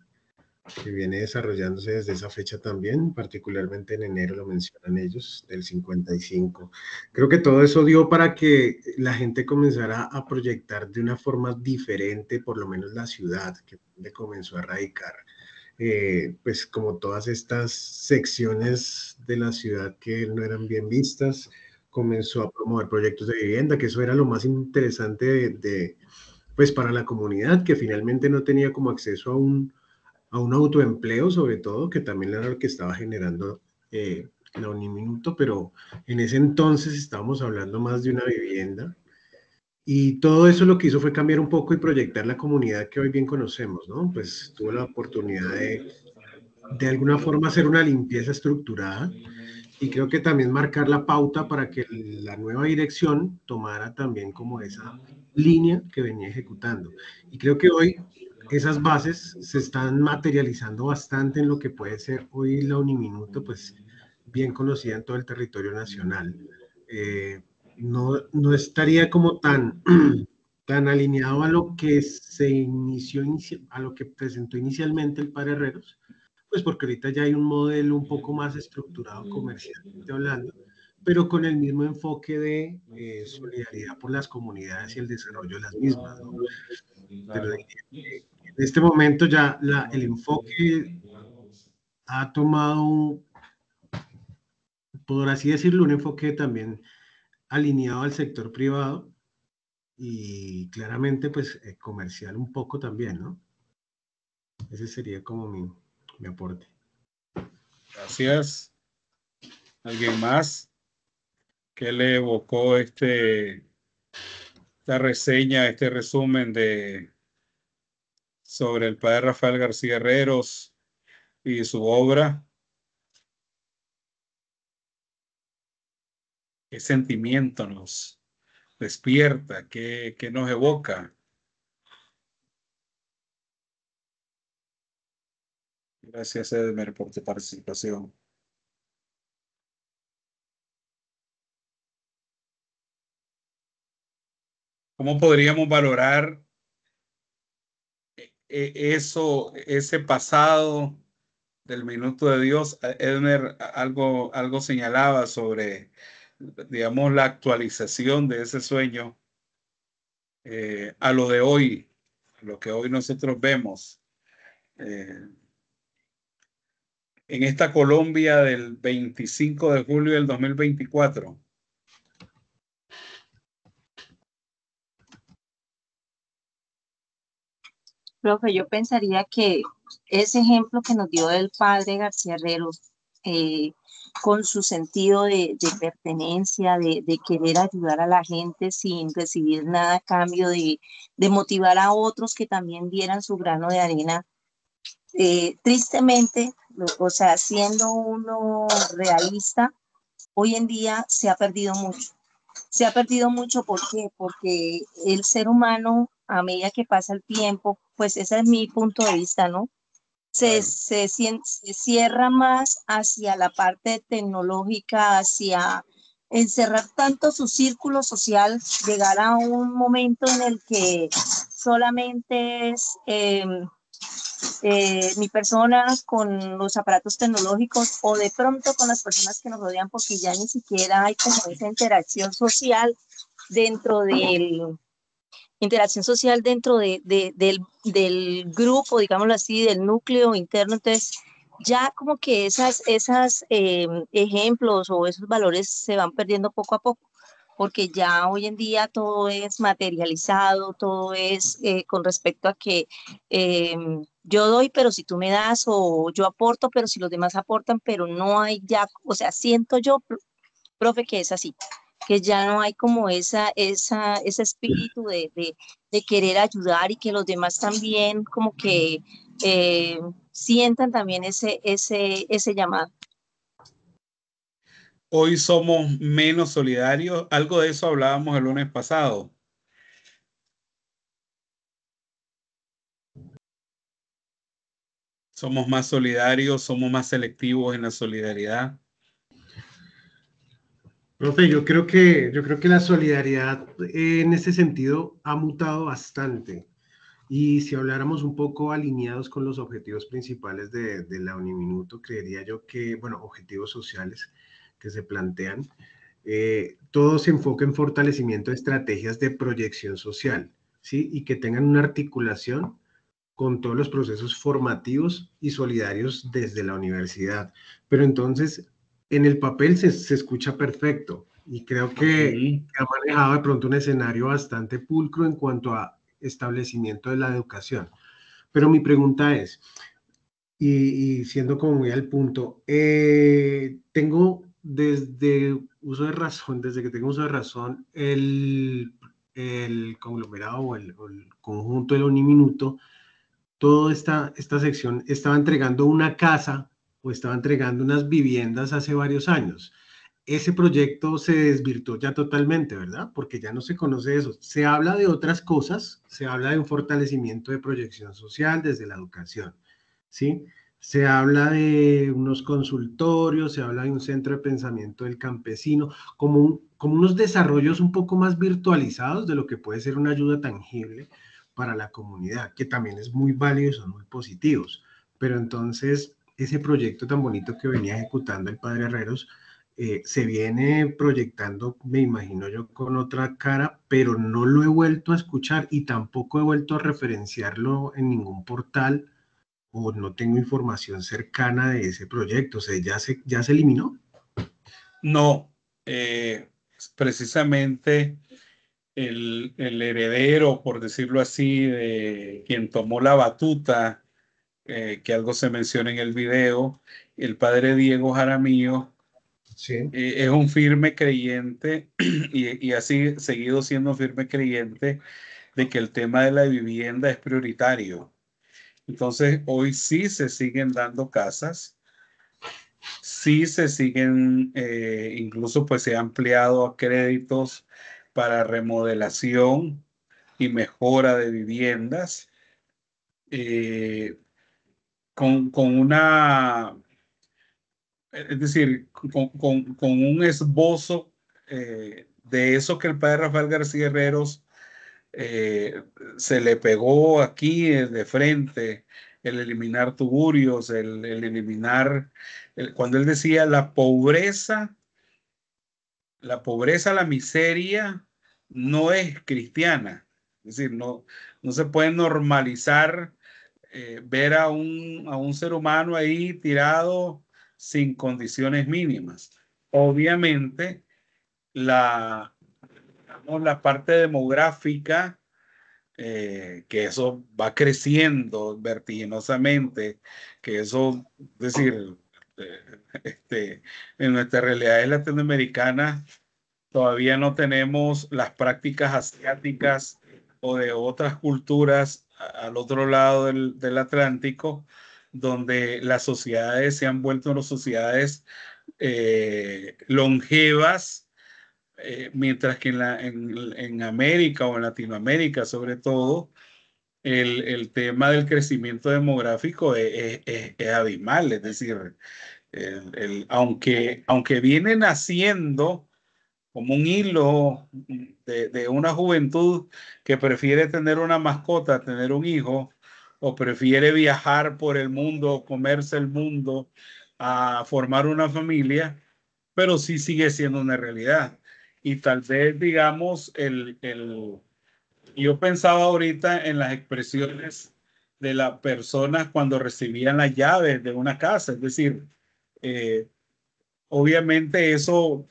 que viene desarrollándose desde esa fecha también, particularmente en enero lo mencionan ellos, del 55. Creo que todo eso dio para que la gente comenzara a proyectar de una forma diferente, por lo menos la ciudad, que le comenzó a radicar, pues como todas estas secciones de la ciudad que no eran bien vistas, comenzó a promover proyectos de vivienda, que eso era lo más interesante pues para la comunidad, que finalmente no tenía como acceso a un autoempleo, sobre todo, que también era lo que estaba generando la Uniminuto, pero en ese entonces estábamos hablando más de una vivienda, y todo eso lo que hizo fue cambiar un poco y proyectar la comunidad que hoy bien conocemos, ¿no? Pues tuvo la oportunidad de alguna forma hacer una limpieza estructurada, y creo que también marcar la pauta para que la nueva dirección tomara también como esa línea que venía ejecutando. Y creo que hoy esas bases se están materializando bastante en lo que puede ser hoy la Uniminuto, pues bien conocida en todo el territorio nacional. No estaría como tan, tan alineado a lo que se inició, a lo que presentó inicialmente el padre Herreros, pues porque ahorita ya hay un modelo un poco más estructurado comercialmente hablando, pero con el mismo enfoque de solidaridad por las comunidades y el desarrollo de las mismas, ¿no? Pero en este momento ya el enfoque ha tomado, por así decirlo, un enfoque también alineado al sector privado y claramente pues comercial un poco también, ¿no? Ese sería como mi aporte. Gracias. ¿Alguien más? ¿Qué le evocó esta reseña, este resumen sobre el padre Rafael García Herreros y su obra? ¿Qué sentimiento nos despierta? ¿Qué nos evoca? Gracias, Edmer, por tu participación. ¿Cómo podríamos valorar ese pasado del Minuto de Dios? Edmer algo señalaba sobre, digamos, la actualización de ese sueño a lo de hoy, a lo que hoy nosotros vemos en esta Colombia del 25 de julio del 2024. Profe, yo pensaría que ese ejemplo que nos dio el padre García Herrero, eh, con su sentido de pertenencia, de querer ayudar a la gente sin recibir nada a cambio, de motivar a otros que también dieran su grano de arena, tristemente, o sea, siendo uno realista, hoy en día se ha perdido mucho. Se ha perdido mucho, ¿por qué? Porque el ser humano, a medida que pasa el tiempo, pues ese es mi punto de vista, ¿no? Claro. Se cierra más hacia la parte tecnológica, hacia encerrar tanto su círculo social, llegar a un momento en el que solamente es mi persona con los aparatos tecnológicos o de pronto con las personas que nos rodean, porque ya ni siquiera hay como esa interacción social dentro del grupo, digámoslo así, del núcleo interno. Entonces, ya como que esas ejemplos o esos valores se van perdiendo poco a poco, porque ya hoy en día todo es materializado, todo es con respecto a que eh, yo doy, pero si tú me das, o yo aporto, pero si los demás aportan, pero no hay ya, o sea, siento yo, profe, que es así, que ya no hay como ese espíritu de querer ayudar y que los demás también como que sientan también ese llamado. Hoy somos menos solidarios. Algo de eso hablábamos el lunes pasado. Somos más solidarios, somos más selectivos en la solidaridad. Profe, yo creo que la solidaridad en ese sentido ha mutado bastante. Y si habláramos un poco alineados con los objetivos principales de la Uniminuto, creería yo que, bueno, objetivos sociales que se plantean, todo se enfoca en fortalecimiento de estrategias de proyección social, ¿sí? Y que tengan una articulación con todos los procesos formativos y solidarios desde la universidad. Pero entonces, en el papel se escucha perfecto y creo que ha manejado de pronto un escenario bastante pulcro en cuanto a establecimiento de la educación. Pero mi pregunta es, y siendo como muy al punto, tengo desde uso de razón, desde que tengo uso de razón, el conglomerado o el conjunto del Uniminuto, toda esta sección estaba entregando una casa o estaba entregando unas viviendas hace varios años. Ese proyecto se desvirtuó ya totalmente, ¿verdad? Porque ya no se conoce eso. Se habla de otras cosas, se habla de un fortalecimiento de proyección social desde la educación, ¿sí? Se habla de unos consultorios, se habla de un centro de pensamiento del campesino, como unos desarrollos un poco más virtualizados de lo que puede ser una ayuda tangible para la comunidad, que también es muy válido y son muy positivos. Pero entonces, ese proyecto tan bonito que venía ejecutando el padre Herreros, se viene proyectando, me imagino yo, con otra cara, pero no lo he vuelto a escuchar y tampoco he vuelto a referenciarlo en ningún portal o no tengo información cercana de ese proyecto. O sea, ya se eliminó? No, precisamente el heredero, por decirlo así, de quien tomó la batuta, que algo se menciona en el video, el padre Diego Jaramillo, Sí. es un firme creyente y ha seguido siendo firme creyente de que el tema de la vivienda es prioritario. Entonces, hoy sí se siguen dando casas, sí se siguen, incluso pues se ha ampliado a créditos para remodelación y mejora de viviendas, eh, con una, es decir, con un esbozo de eso que el padre Rafael García Herreros se le pegó aquí de frente, el eliminar tugurios, el eliminar, cuando él decía la pobreza, la miseria no es cristiana. Es decir, no se puede normalizar ver a un ser humano ahí tirado sin condiciones mínimas. Obviamente, la parte demográfica que eso va creciendo vertiginosamente, que eso, es decir, en nuestras realidades latinoamericanas todavía no tenemos las prácticas asiáticas o de otras culturas al otro lado del Atlántico, donde las sociedades se han vuelto unas sociedades longevas, mientras que en América o en Latinoamérica sobre todo, el tema del crecimiento demográfico es abismal. Es decir, aunque viene naciendo como un hilo de una juventud que prefiere tener una mascota, tener un hijo, o prefiere viajar por el mundo, comerse el mundo, a formar una familia, pero sí sigue siendo una realidad. Y tal vez, digamos, yo pensaba ahorita en las expresiones de las personas cuando recibían las llaves de una casa. Es decir, eh, obviamente eso,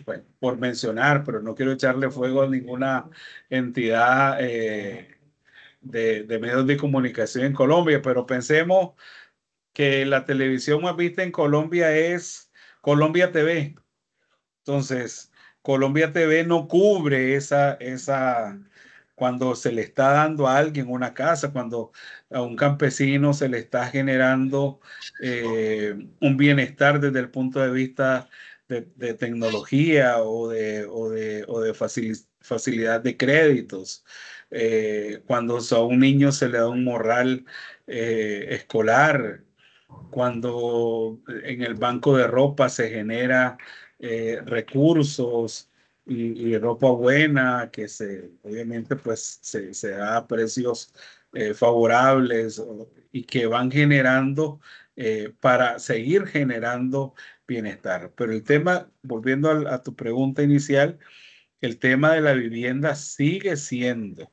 bueno, por mencionar, pero no quiero echarle fuego a ninguna entidad de medios de comunicación en Colombia, pero pensemos que la televisión más vista en Colombia es Colombia TV. Entonces, Colombia TV no cubre cuando se le está dando a alguien una casa, cuando a un campesino se le está generando un bienestar desde el punto de vista de tecnología o de facilidad de créditos. Cuando a un niño se le da un morral escolar, cuando en el banco de ropa se genera recursos y ropa buena, que obviamente pues se da a precios favorables, y que van generando para seguir generando bienestar. Pero el tema, volviendo a tu pregunta inicial, el tema de la vivienda sigue siendo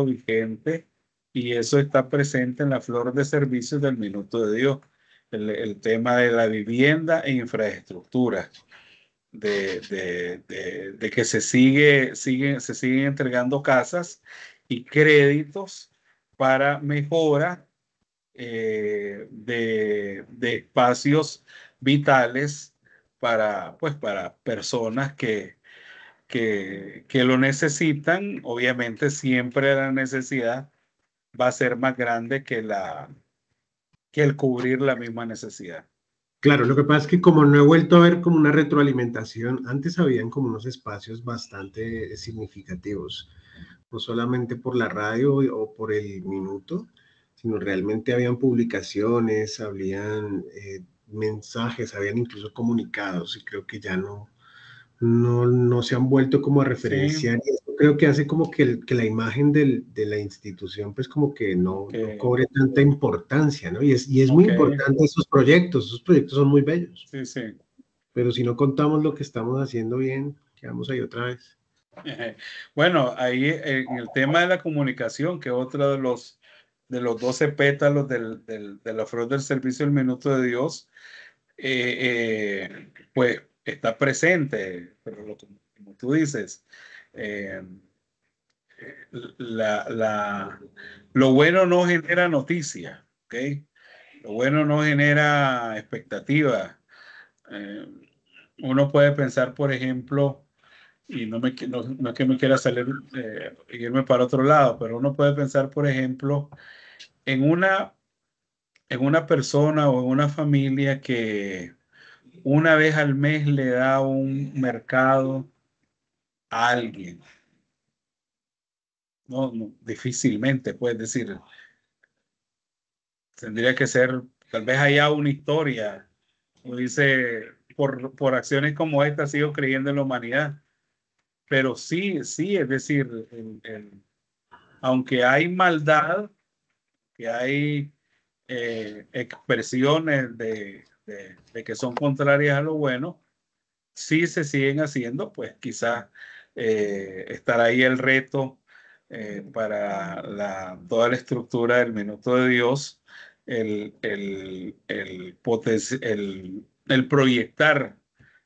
vigente, y eso está presente en la flor de servicios del Minuto de Dios. El tema de la vivienda e infraestructura, de que se siguen entregando casas y créditos para mejora de espacios vitales pues, para personas que lo necesitan. Obviamente siempre la necesidad va a ser más grande que el cubrir la misma necesidad. Claro, lo que pasa es que como no he vuelto a ver como una retroalimentación, antes habían como unos espacios bastante significativos, no solamente por la radio o por el minuto, sino realmente habían publicaciones, habían mensajes, habían incluso comunicados, y creo que ya no se han vuelto como a Sí, referenciar. Y eso creo que hace como que la imagen de la institución pues como que no ok, cobre tanta importancia, ¿no? Y es muy ok, importante esos proyectos son muy bellos, sí, sí. pero si no contamos lo que estamos haciendo bien, quedamos ahí otra vez. Bueno, ahí en el tema de la comunicación, que otro de los 12 pétalos de la flor del servicio del Minuto de Dios, pues está presente, pero como tú dices, eh, la, la, lo bueno no genera noticia, ¿ok? Lo bueno no genera expectativa. Eh, Uno puede pensar, por ejemplo, y no es que me quiera salir, irme para otro lado, pero uno puede pensar, por ejemplo, en una persona o en una familia que una vez al mes le da un mercado a alguien. No, difícilmente, puedes decir, tendría que ser, tal vez haya una historia, como dice, por acciones como esta sigo creyendo en la humanidad, pero sí, sí, es decir, aunque hay maldad, que hay expresiones de que son contrarias a lo bueno, sí se siguen haciendo. Pues quizás estará ahí el reto para toda la estructura del Minuto de Dios, el proyectar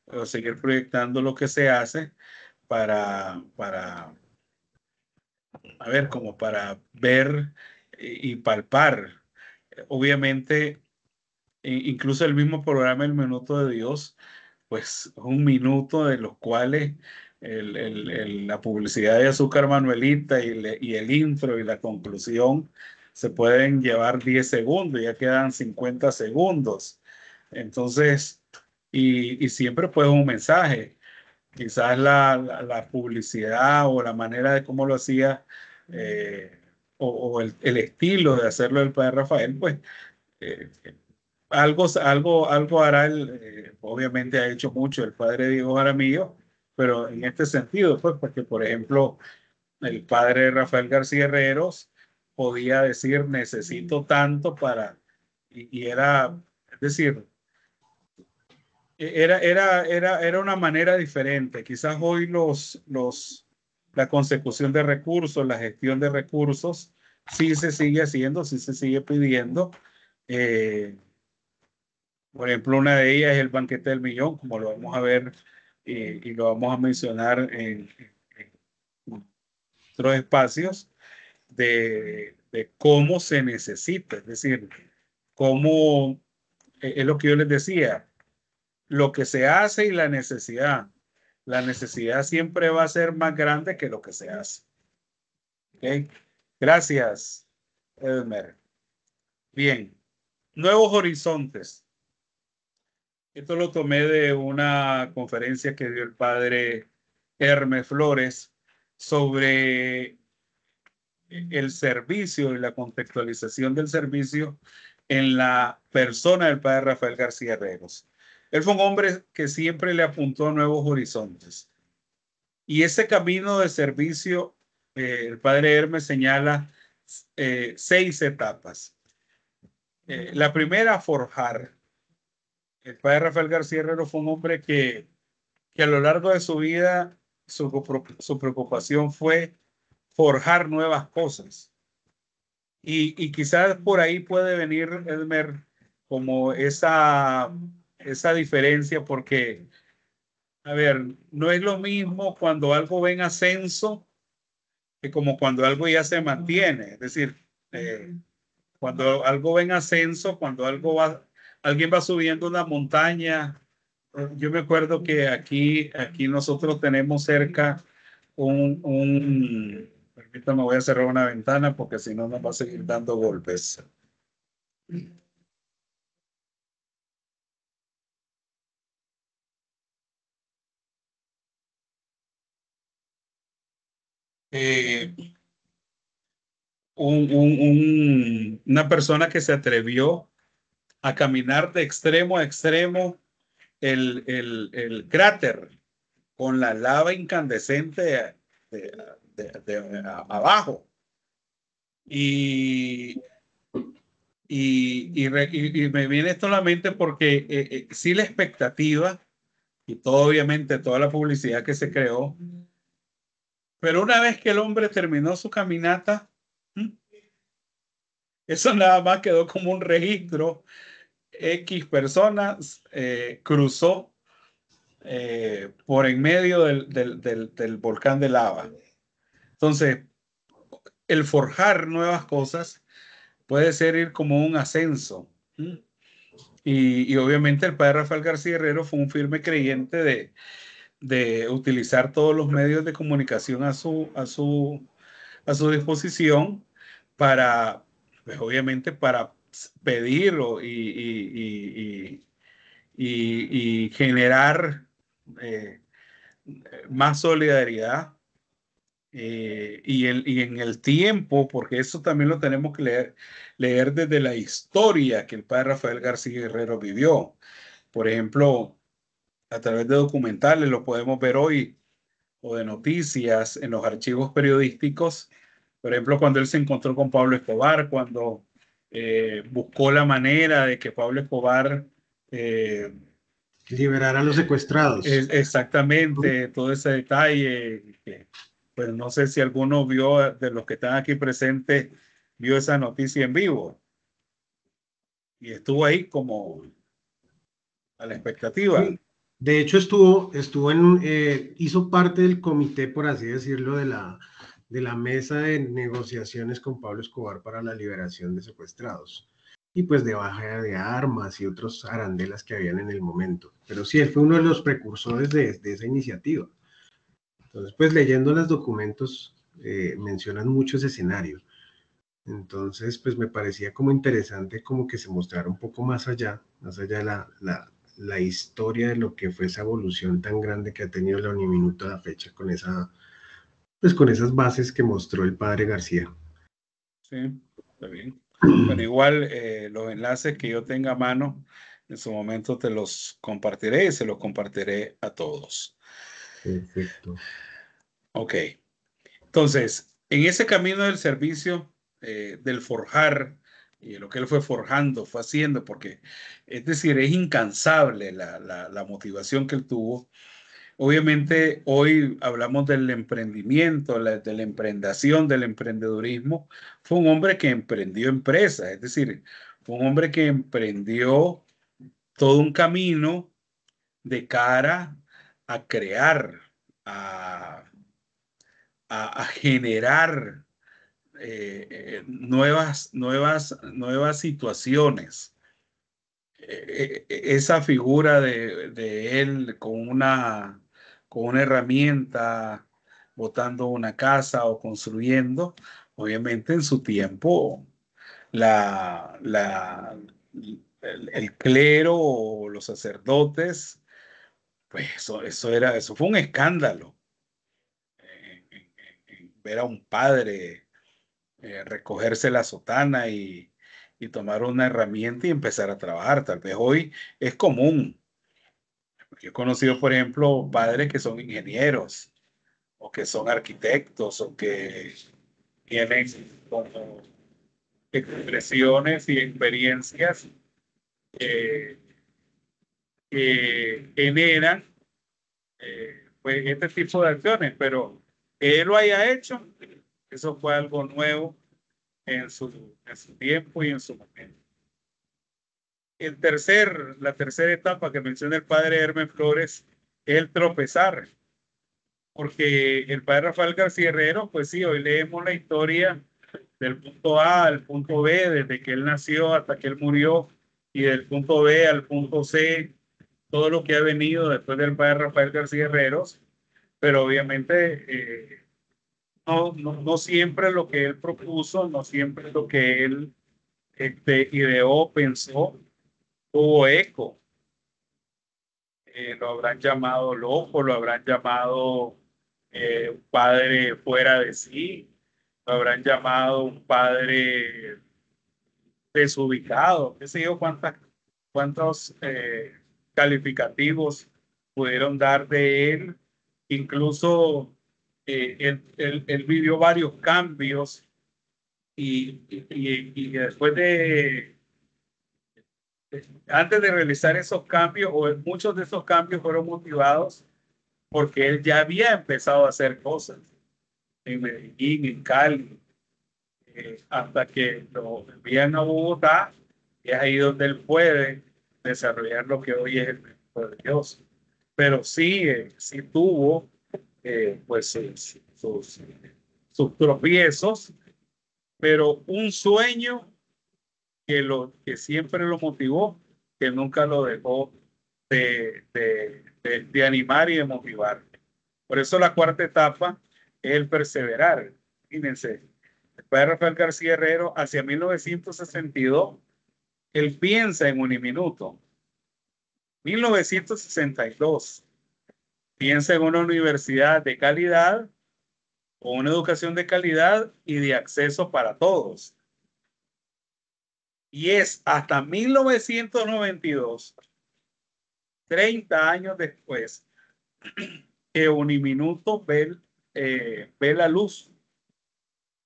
o seguir proyectando lo que se hace para a ver, como para ver y palpar. Obviamente, incluso el mismo programa El Minuto de Dios, pues un minuto de los cuales la publicidad de Azúcar Manuelita y el intro y la conclusión se pueden llevar 10 segundos, ya quedan 50 segundos. Entonces, y siempre pues un mensaje. Quizás la publicidad o la manera de cómo lo hacía o el estilo de hacerlo del padre Rafael, pues eh, algo hará obviamente ha hecho mucho el padre Diego Jaramillo, pero en este sentido, pues, porque por ejemplo, el padre Rafael García Herreros podía decir necesito tanto para, y era, es decir, era una manera diferente. Quizás hoy la consecución de recursos, la gestión de recursos, sí se sigue haciendo, sí se sigue pidiendo. Eh, por ejemplo, una de ellas es el banquete del millón, como lo vamos a ver y lo vamos a mencionar en otros espacios de cómo se necesita, es decir, cómo es lo que yo les decía, lo que se hace y la necesidad. La necesidad siempre va a ser más grande que lo que se hace. ¿Okay? Gracias, Edmer. Bien, nuevos horizontes. Esto lo tomé de una conferencia que dio el padre Hermes Flores sobre el servicio y la contextualización del servicio en la persona del padre Rafael García Herreros. Él fue un hombre que siempre le apuntó a nuevos horizontes. Y ese camino de servicio, el padre Hermes señala 6 etapas. La primera, forjar. El padre Rafael García Herrero fue un hombre que a lo largo de su vida, su preocupación fue forjar nuevas cosas. Y quizás por ahí puede venir, Edmer, como esa diferencia, porque, a ver, no es lo mismo cuando algo va en ascenso que como cuando algo ya se mantiene. Es decir, cuando algo va en ascenso, cuando alguien va subiendo una montaña. Yo me acuerdo que aquí nosotros tenemos cerca permítame, voy a cerrar una ventana porque si no nos va a seguir dando golpes. Eh, una persona que se atrevió a caminar de extremo a extremo el cráter con la lava incandescente abajo. Y me viene esto a la mente porque sí la expectativa y todo, obviamente toda la publicidad que se creó, pero una vez que el hombre terminó su caminata, eso nada más quedó como un registro. X personas cruzó por en medio del volcán de lava. Entonces, el forjar nuevas cosas puede ser ir como un ascenso. Y obviamente el padre Rafael García Herrero fue un firme creyente de utilizar todos los medios de comunicación a su disposición para, pues obviamente para pedir y generar más solidaridad y en el tiempo, porque eso también lo tenemos que leer desde la historia que el padre Rafael García Guerrero vivió. Por ejemplo, a través de documentales lo podemos ver hoy o de noticias en los archivos periodísticos. Por ejemplo, cuando él se encontró con Pablo Escobar, cuando buscó la manera de que Pablo Escobar liberar a los secuestrados. Exactamente, todo ese detalle. Pues no sé si alguno vio, de los que están aquí presentes, vio esa noticia en vivo. Y estuvo ahí como a la expectativa. Sí. De hecho, hizo parte del comité, por así decirlo, la mesa de negociaciones con Pablo Escobar para la liberación de secuestrados y pues de baja de armas y otros arandelas que habían en el momento. Pero sí, él fue uno de los precursores de esa iniciativa. Entonces, pues leyendo los documentos, mencionan muchos escenarios. Entonces, pues me parecía como interesante como que se mostrara un poco más allá de la historia de lo que fue esa evolución tan grande que ha tenido la Uniminuto a la fecha con pues con esas bases que mostró el padre García. Sí, está bien. Bueno, igual los enlaces que yo tenga a mano, en su momento te los compartiré y se los compartiré a todos. Perfecto. Ok. Entonces, en ese camino del servicio, del forjar, y lo que él fue forjando, fue haciendo, porque, es decir, es incansable la motivación que él tuvo. Obviamente, hoy hablamos del emprendimiento, de la emprendación, del emprendedurismo. Fue un hombre que emprendió empresas, es decir, fue un hombre que emprendió todo un camino de cara a crear, a, a generar nuevas situaciones. Esa figura de él con una herramienta, botando una casa o construyendo, obviamente en su tiempo, la, la, el clero o los sacerdotes, pues eso fue un escándalo. Ver a un padre recogerse la sotana y tomar una herramienta y empezar a trabajar. Tal vez hoy es común. Yo he conocido, por ejemplo, padres que son ingenieros o que son arquitectos o que tienen como expresiones y experiencias eh, que generan pues, este tipo de acciones, pero que él lo haya hecho, eso fue algo nuevo en su tiempo y en su momento. La tercera etapa que menciona el padre Hermen Flores es el tropezar, porque el padre Rafael García Herrero, pues sí, hoy leemos la historia del punto A al punto B, desde que él nació hasta que él murió, y del punto B al punto C, todo lo que ha venido después del padre Rafael García Herrero, pero obviamente no siempre lo que él propuso, no siempre lo que él ideó, pensó, tuvo eco. Lo habrán llamado loco, lo habrán llamado un padre fuera de sí, lo habrán llamado un padre desubicado, qué sé yo, cuántos calificativos pudieron dar de él. Incluso él vivió varios cambios y después antes de realizar esos cambios, o muchos de esos cambios fueron motivados porque él ya había empezado a hacer cosas en Medellín, en Cali, hasta que lo envían a Bogotá, y es ahí donde él puede desarrollar lo que hoy es el Ministerio de Dios. Pero sí, sí tuvo pues sus tropiezos, pero un sueño que siempre lo motivó, que nunca lo dejó de animar y de motivar. Por eso la cuarta etapa es el perseverar. Fíjense, el padre Rafael García Herrero, hacia 1962, él piensa en Uniminuto. 1962, piensa en una universidad de calidad, o una educación de calidad y de acceso para todos. Y es hasta 1992, 30 años después, que Uniminuto ve la luz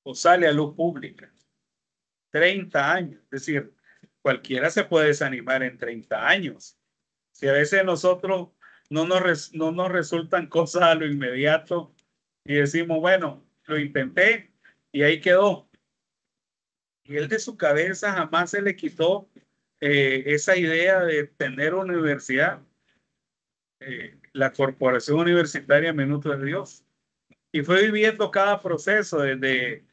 o sale a luz pública. 30 años, es decir, cualquiera se puede desanimar en 30 años. Si a veces nosotros no nos resultan cosas a lo inmediato y decimos, bueno, lo intenté y ahí quedó. Y él de su cabeza jamás se le quitó esa idea de tener una universidad, la Corporación Universitaria Minuto de Dios. Y fue viviendo cada proceso, desde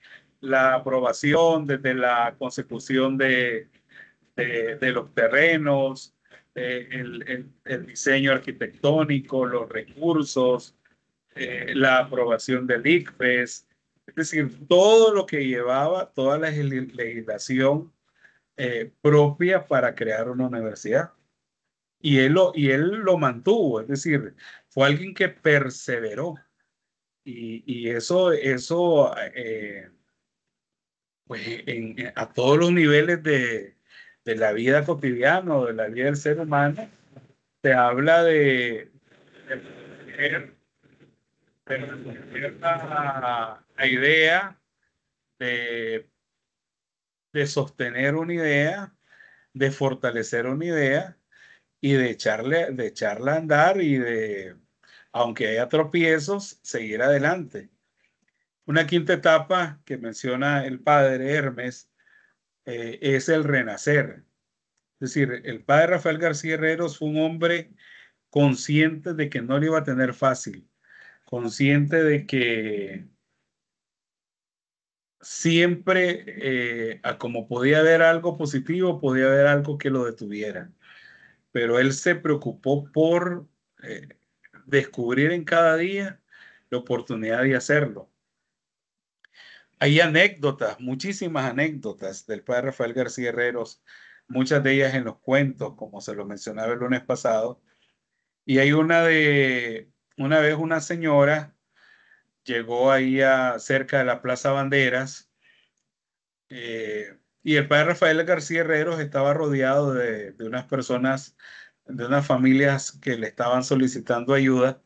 la aprobación, desde la consecución de los terrenos, el diseño arquitectónico, los recursos, la aprobación del ICFES, es decir, todo lo que llevaba, toda la legislación propia para crear una universidad. Y él lo mantuvo, es decir, fue alguien que perseveró. Y eso pues a todos los niveles de la vida cotidiana, de la vida del ser humano, te habla de la idea de, de sostener una idea, de fortalecer una idea y de echarla a andar y de, aunque haya tropiezos, seguir adelante. Una quinta etapa que menciona el padre Hermes es el renacer. Es decir, el padre Rafael García Herreros fue un hombre consciente de que no lo iba a tener fácil, consciente de que siempre, como podía haber algo positivo, podía haber algo que lo detuviera. Pero él se preocupó por eh, descubrir en cada día la oportunidad de hacerlo. Hay anécdotas, muchísimas anécdotas del padre Rafael García Herreros, muchas de ellas en los cuentos, como se lo mencionaba el lunes pasado. Y hay una vez una señora llegó ahí cerca de la Plaza Banderas, y el padre Rafael García Herreros estaba rodeado de unas personas, de unas familias que le estaban solicitando ayuda.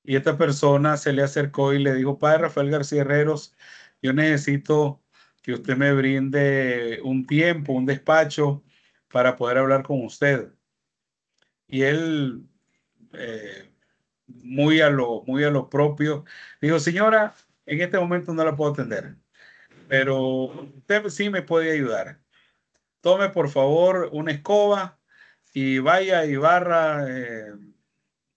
Y esta persona se le acercó y le dijo: padre Rafael García Herreros, yo necesito que usted me brinde un tiempo, un despacho para poder hablar con usted. Y él, eh, muy a lo propio, dijo: señora, en este momento no la puedo atender, pero usted sí me puede ayudar. Tome por favor una escoba y vaya y barra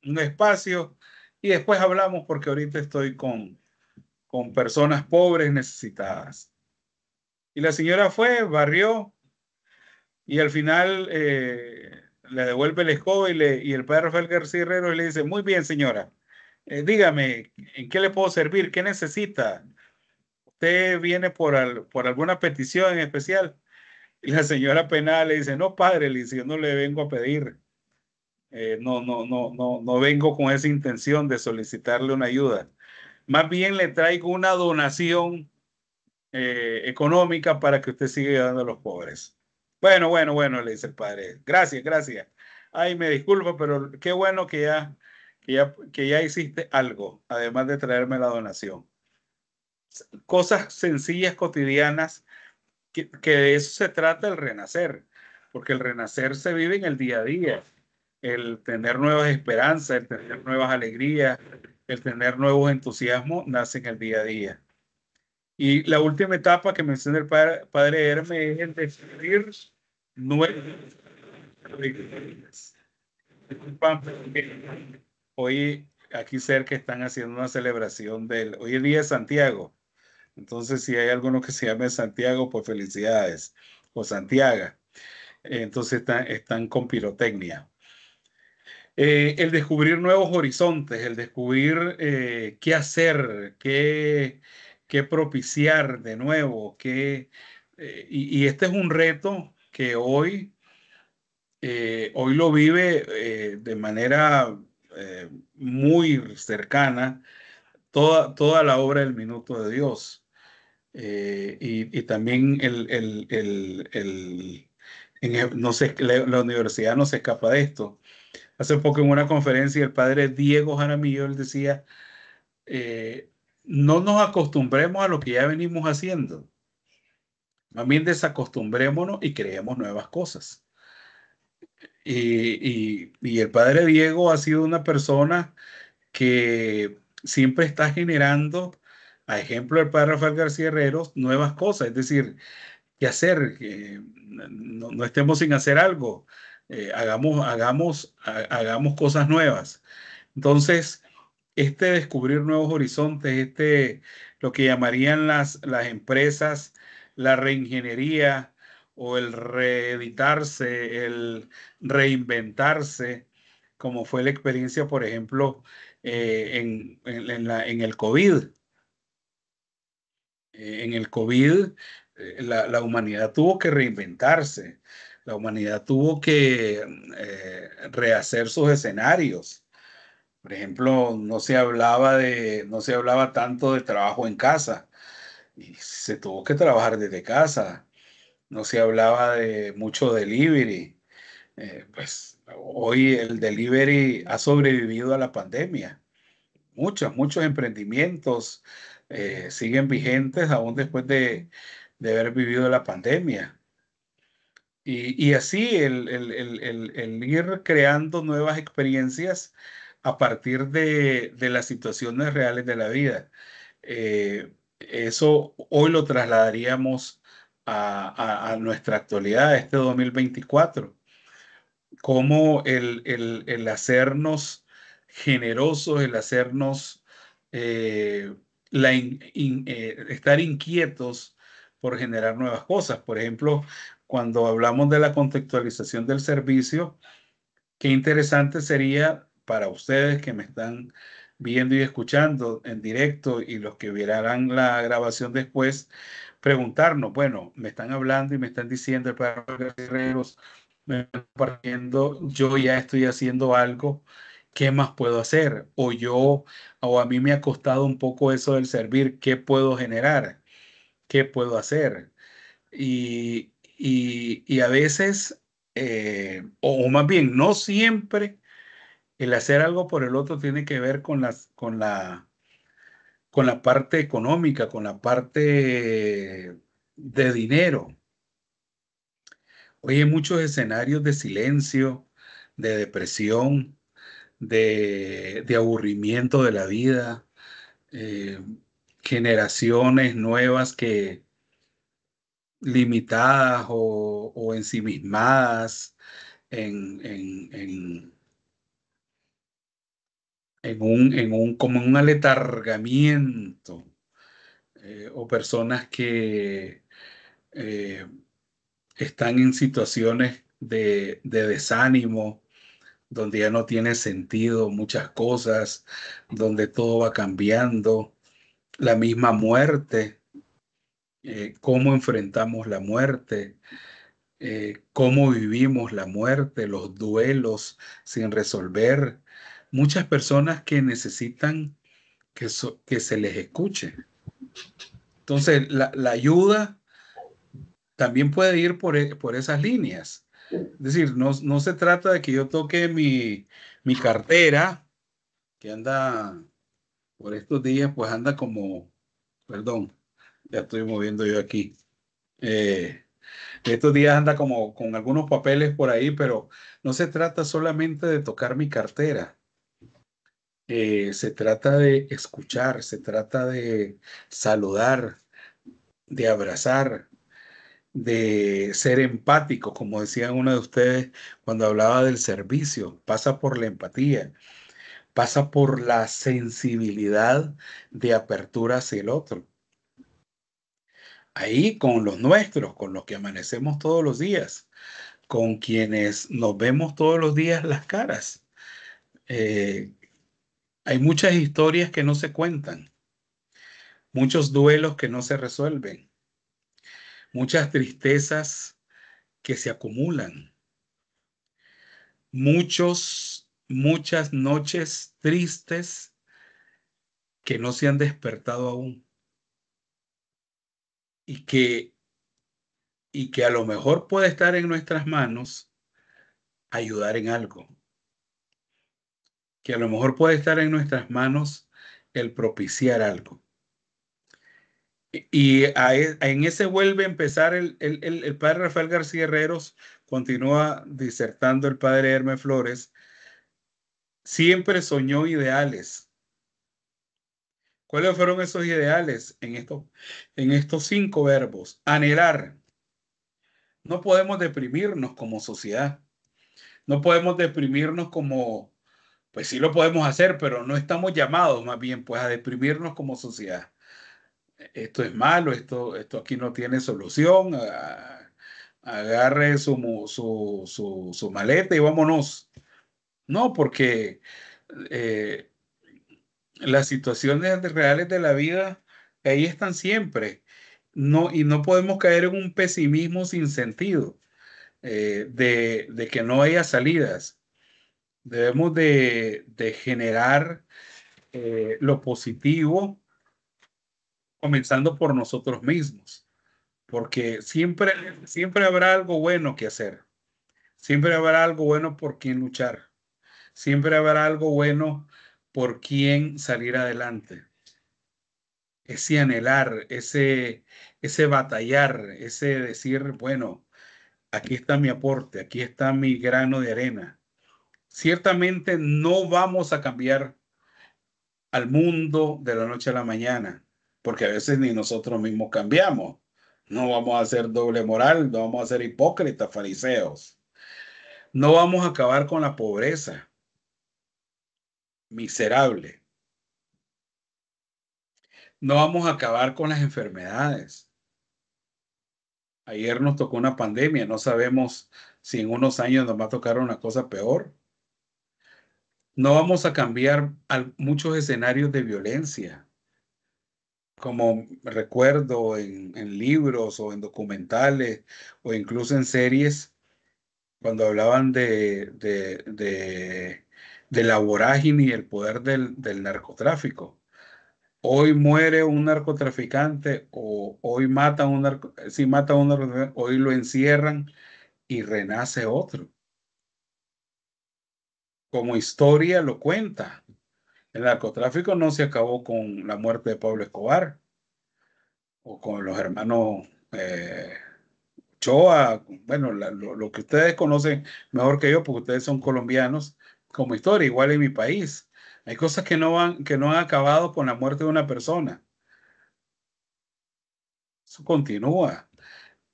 un espacio y después hablamos, porque ahorita estoy con personas pobres necesitadas. Y la señora fue, barrió y al final le devuelve la escoba y el padre Rafael García Herrero le dice: muy bien, señora, dígame, ¿en qué le puedo servir? ¿Qué necesita? ¿Usted viene por alguna petición en especial? Y la señora penada le dice: no, padre, le dice, yo no le vengo a pedir. No vengo con esa intención de solicitarle una ayuda. Más bien le traigo una donación económica para que usted siga ayudando a los pobres. Bueno, le dice el padre. Gracias, gracias. Ay, me disculpa, pero qué bueno que ya hiciste algo, además de traerme la donación. Cosas sencillas, cotidianas, que de eso se trata el renacer, porque el renacer se vive en el día a día, el tener nuevas esperanzas, el tener nuevas alegrías, el tener nuevos entusiasmos, nace en el día a día. Y la última etapa que menciona el padre Hermes es el descubrir nuevas alegrías. Hoy aquí cerca están haciendo una celebración hoy es día de Santiago. Entonces, si hay alguno que se llame Santiago, pues felicidades. O Santiago. Entonces están con pirotecnia. El descubrir nuevos horizontes, el descubrir qué hacer, qué propiciar de nuevo, y este es un reto que hoy lo vive de manera muy cercana toda la obra del Minuto de Dios. Y también no sé, la universidad no se escapa de esto. Hace poco en una conferencia el padre Diego Jaramillo, él decía, no nos acostumbremos a lo que ya venimos haciendo, más bien desacostumbrémonos y creemos nuevas cosas. Y el padre Diego ha sido una persona que siempre está generando, a ejemplo del padre Rafael García Herreros, nuevas cosas, es decir, qué hacer, que no estemos sin hacer algo, hagamos cosas nuevas. Entonces, este descubrir nuevos horizontes, lo que llamarían las empresas, la reingeniería o el reeditarse, el reinventarse, como fue la experiencia, por ejemplo, en el COVID. En el COVID, la humanidad tuvo que reinventarse, la humanidad tuvo que rehacer sus escenarios. Por ejemplo, no se hablaba tanto de trabajo en casa y se tuvo que trabajar desde casa. No se hablaba de mucho delivery. Pues hoy el delivery ha sobrevivido a la pandemia. Muchos emprendimientos siguen vigentes aún después de haber vivido la pandemia. Y así el ir creando nuevas experiencias a partir de las situaciones reales de la vida. Eso hoy lo trasladaríamos a nuestra actualidad, este 2024. Cómo el hacernos generosos, el hacernos eh, estar inquietos por generar nuevas cosas. Por ejemplo, cuando hablamos de la contextualización del servicio, qué interesante sería para ustedes que me están viendo y escuchando en directo y los que verán la grabación después, preguntarnos, bueno, me están hablando y me están diciendo el padre Guerreros, me están compartiendo, yo ya estoy haciendo algo, ¿qué más puedo hacer? O a mí me ha costado un poco eso del servir, ¿qué puedo generar? ¿Qué puedo hacer? Y a veces, o más bien, no siempre el hacer algo por el otro tiene que ver con la parte económica, con la parte de dinero. Hoy hay muchos escenarios de silencio, de depresión, de aburrimiento de la vida, eh, generaciones nuevas que limitadas o ensimismadas en como en un aletargamiento, o personas que eh, están en situaciones de desánimo, donde ya no tiene sentido muchas cosas, donde todo va cambiando, la misma muerte, cómo enfrentamos la muerte, cómo vivimos la muerte, los duelos sin resolver, muchas personas que necesitan que se les escuche. Entonces, la ayuda también puede ir por esas líneas. Es decir, no se trata de que yo toque mi cartera, que anda por estos días, pues anda como, perdón, ya estoy moviendo yo aquí. Estos días anda como con algunos papeles por ahí, pero no se trata solamente de tocar mi cartera. Se trata de escuchar, se trata de saludar, de abrazar, de ser empático, como decía uno de ustedes cuando hablaba del servicio. Pasa por la empatía, pasa por la sensibilidad de apertura hacia el otro. Ahí con los nuestros, con los que amanecemos todos los días, con quienes nos vemos todos los días las caras. Hay muchas historias que no se cuentan, muchos duelos que no se resuelven, muchas tristezas que se acumulan, muchas noches tristes que no se han despertado aún y que a lo mejor puede estar en nuestras manos ayudar en algo, que a lo mejor puede estar en nuestras manos el propiciar algo. Y en ese vuelve a empezar el padre Rafael García Herreros, continúa disertando el padre Hermes Flores, siempre soñó ideales. ¿Cuáles fueron esos ideales? En estos 5 verbos. Anhelar. No podemos deprimirnos como sociedad. No podemos deprimirnos como Pues sí lo podemos hacer, pero no estamos llamados más bien pues a deprimirnos como sociedad. Esto es malo, esto aquí no tiene solución. Agarre su maleta y vámonos. No, porque eh, las situaciones reales de la vida ahí están siempre. No, y no podemos caer en un pesimismo sin sentido, de que no haya salidas. Debemos de generar lo positivo, comenzando por nosotros mismos, porque siempre habrá algo bueno que hacer, siempre habrá algo bueno por quien luchar, siempre habrá algo bueno por quien salir adelante. Ese anhelar, ese batallar, ese decir, bueno, aquí está mi aporte, aquí está mi grano de arena. Ciertamente no vamos a cambiar al mundo de la noche a la mañana, porque a veces ni nosotros mismos cambiamos. No vamos a hacer doble moral, no vamos a ser hipócritas, fariseos. No vamos a acabar con la pobreza miserable. No vamos a acabar con las enfermedades. Ayer nos tocó una pandemia, no sabemos si en unos años nos va a tocar una cosa peor. No vamos a cambiar muchos escenarios de violencia, como recuerdo en libros o en documentales o incluso en series, cuando hablaban de la vorágine y el poder del narcotráfico. Hoy muere un narcotraficante o hoy mata si mata a un narcotraficante, hoy lo encierran y renace otro. Como historia lo cuenta. El narcotráfico no se acabó con la muerte de Pablo Escobar o con los hermanos Ochoa, bueno, lo que ustedes conocen mejor que yo, porque ustedes son colombianos, como historia, igual en mi país. Hay cosas que no han acabado con la muerte de una persona. Eso continúa,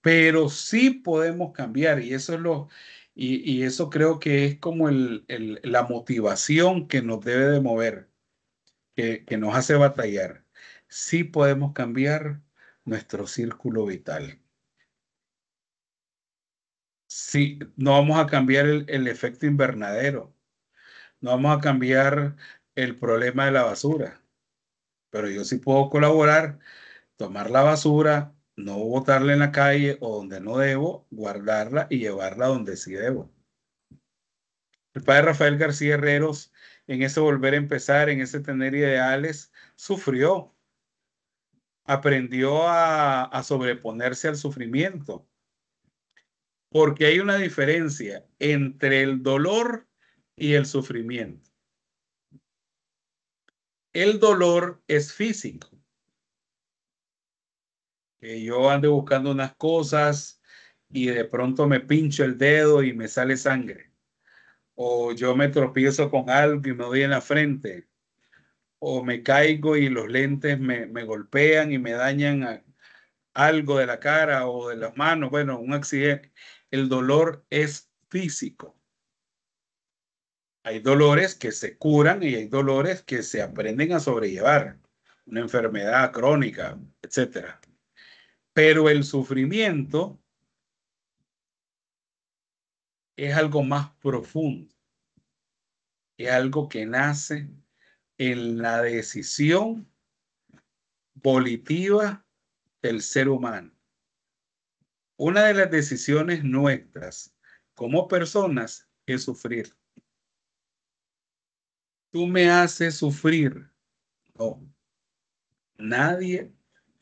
pero sí podemos cambiar y eso es y eso creo que es como la motivación que nos debe de mover, que nos hace batallar. Sí podemos cambiar nuestro círculo vital. Sí, no vamos a cambiar el efecto invernadero, no vamos a cambiar el problema de la basura, pero yo sí puedo colaborar, tomar la basura, no botarla en la calle o donde no debo, guardarla y llevarla donde sí debo. El padre Rafael García Herreros, en ese volver a empezar, en ese tener ideales, sufrió, aprendió a sobreponerse al sufrimiento, porque hay una diferencia entre el dolor y el sufrimiento. El dolor es físico. Que yo ande buscando unas cosas y de pronto me pincho el dedo y me sale sangre. O yo me tropiezo con algo y me doy en la frente. O me caigo y los lentes me golpean y me dañan algo de la cara o de las manos. Bueno, un accidente. El dolor es físico. Hay dolores que se curan y hay dolores que se aprenden a sobrellevar. Una enfermedad crónica, etcétera. Pero el sufrimiento es algo más profundo. Es algo que nace en la decisión volitiva del ser humano. Una de las decisiones nuestras como personas es sufrir. Tú me haces sufrir. No, nadie.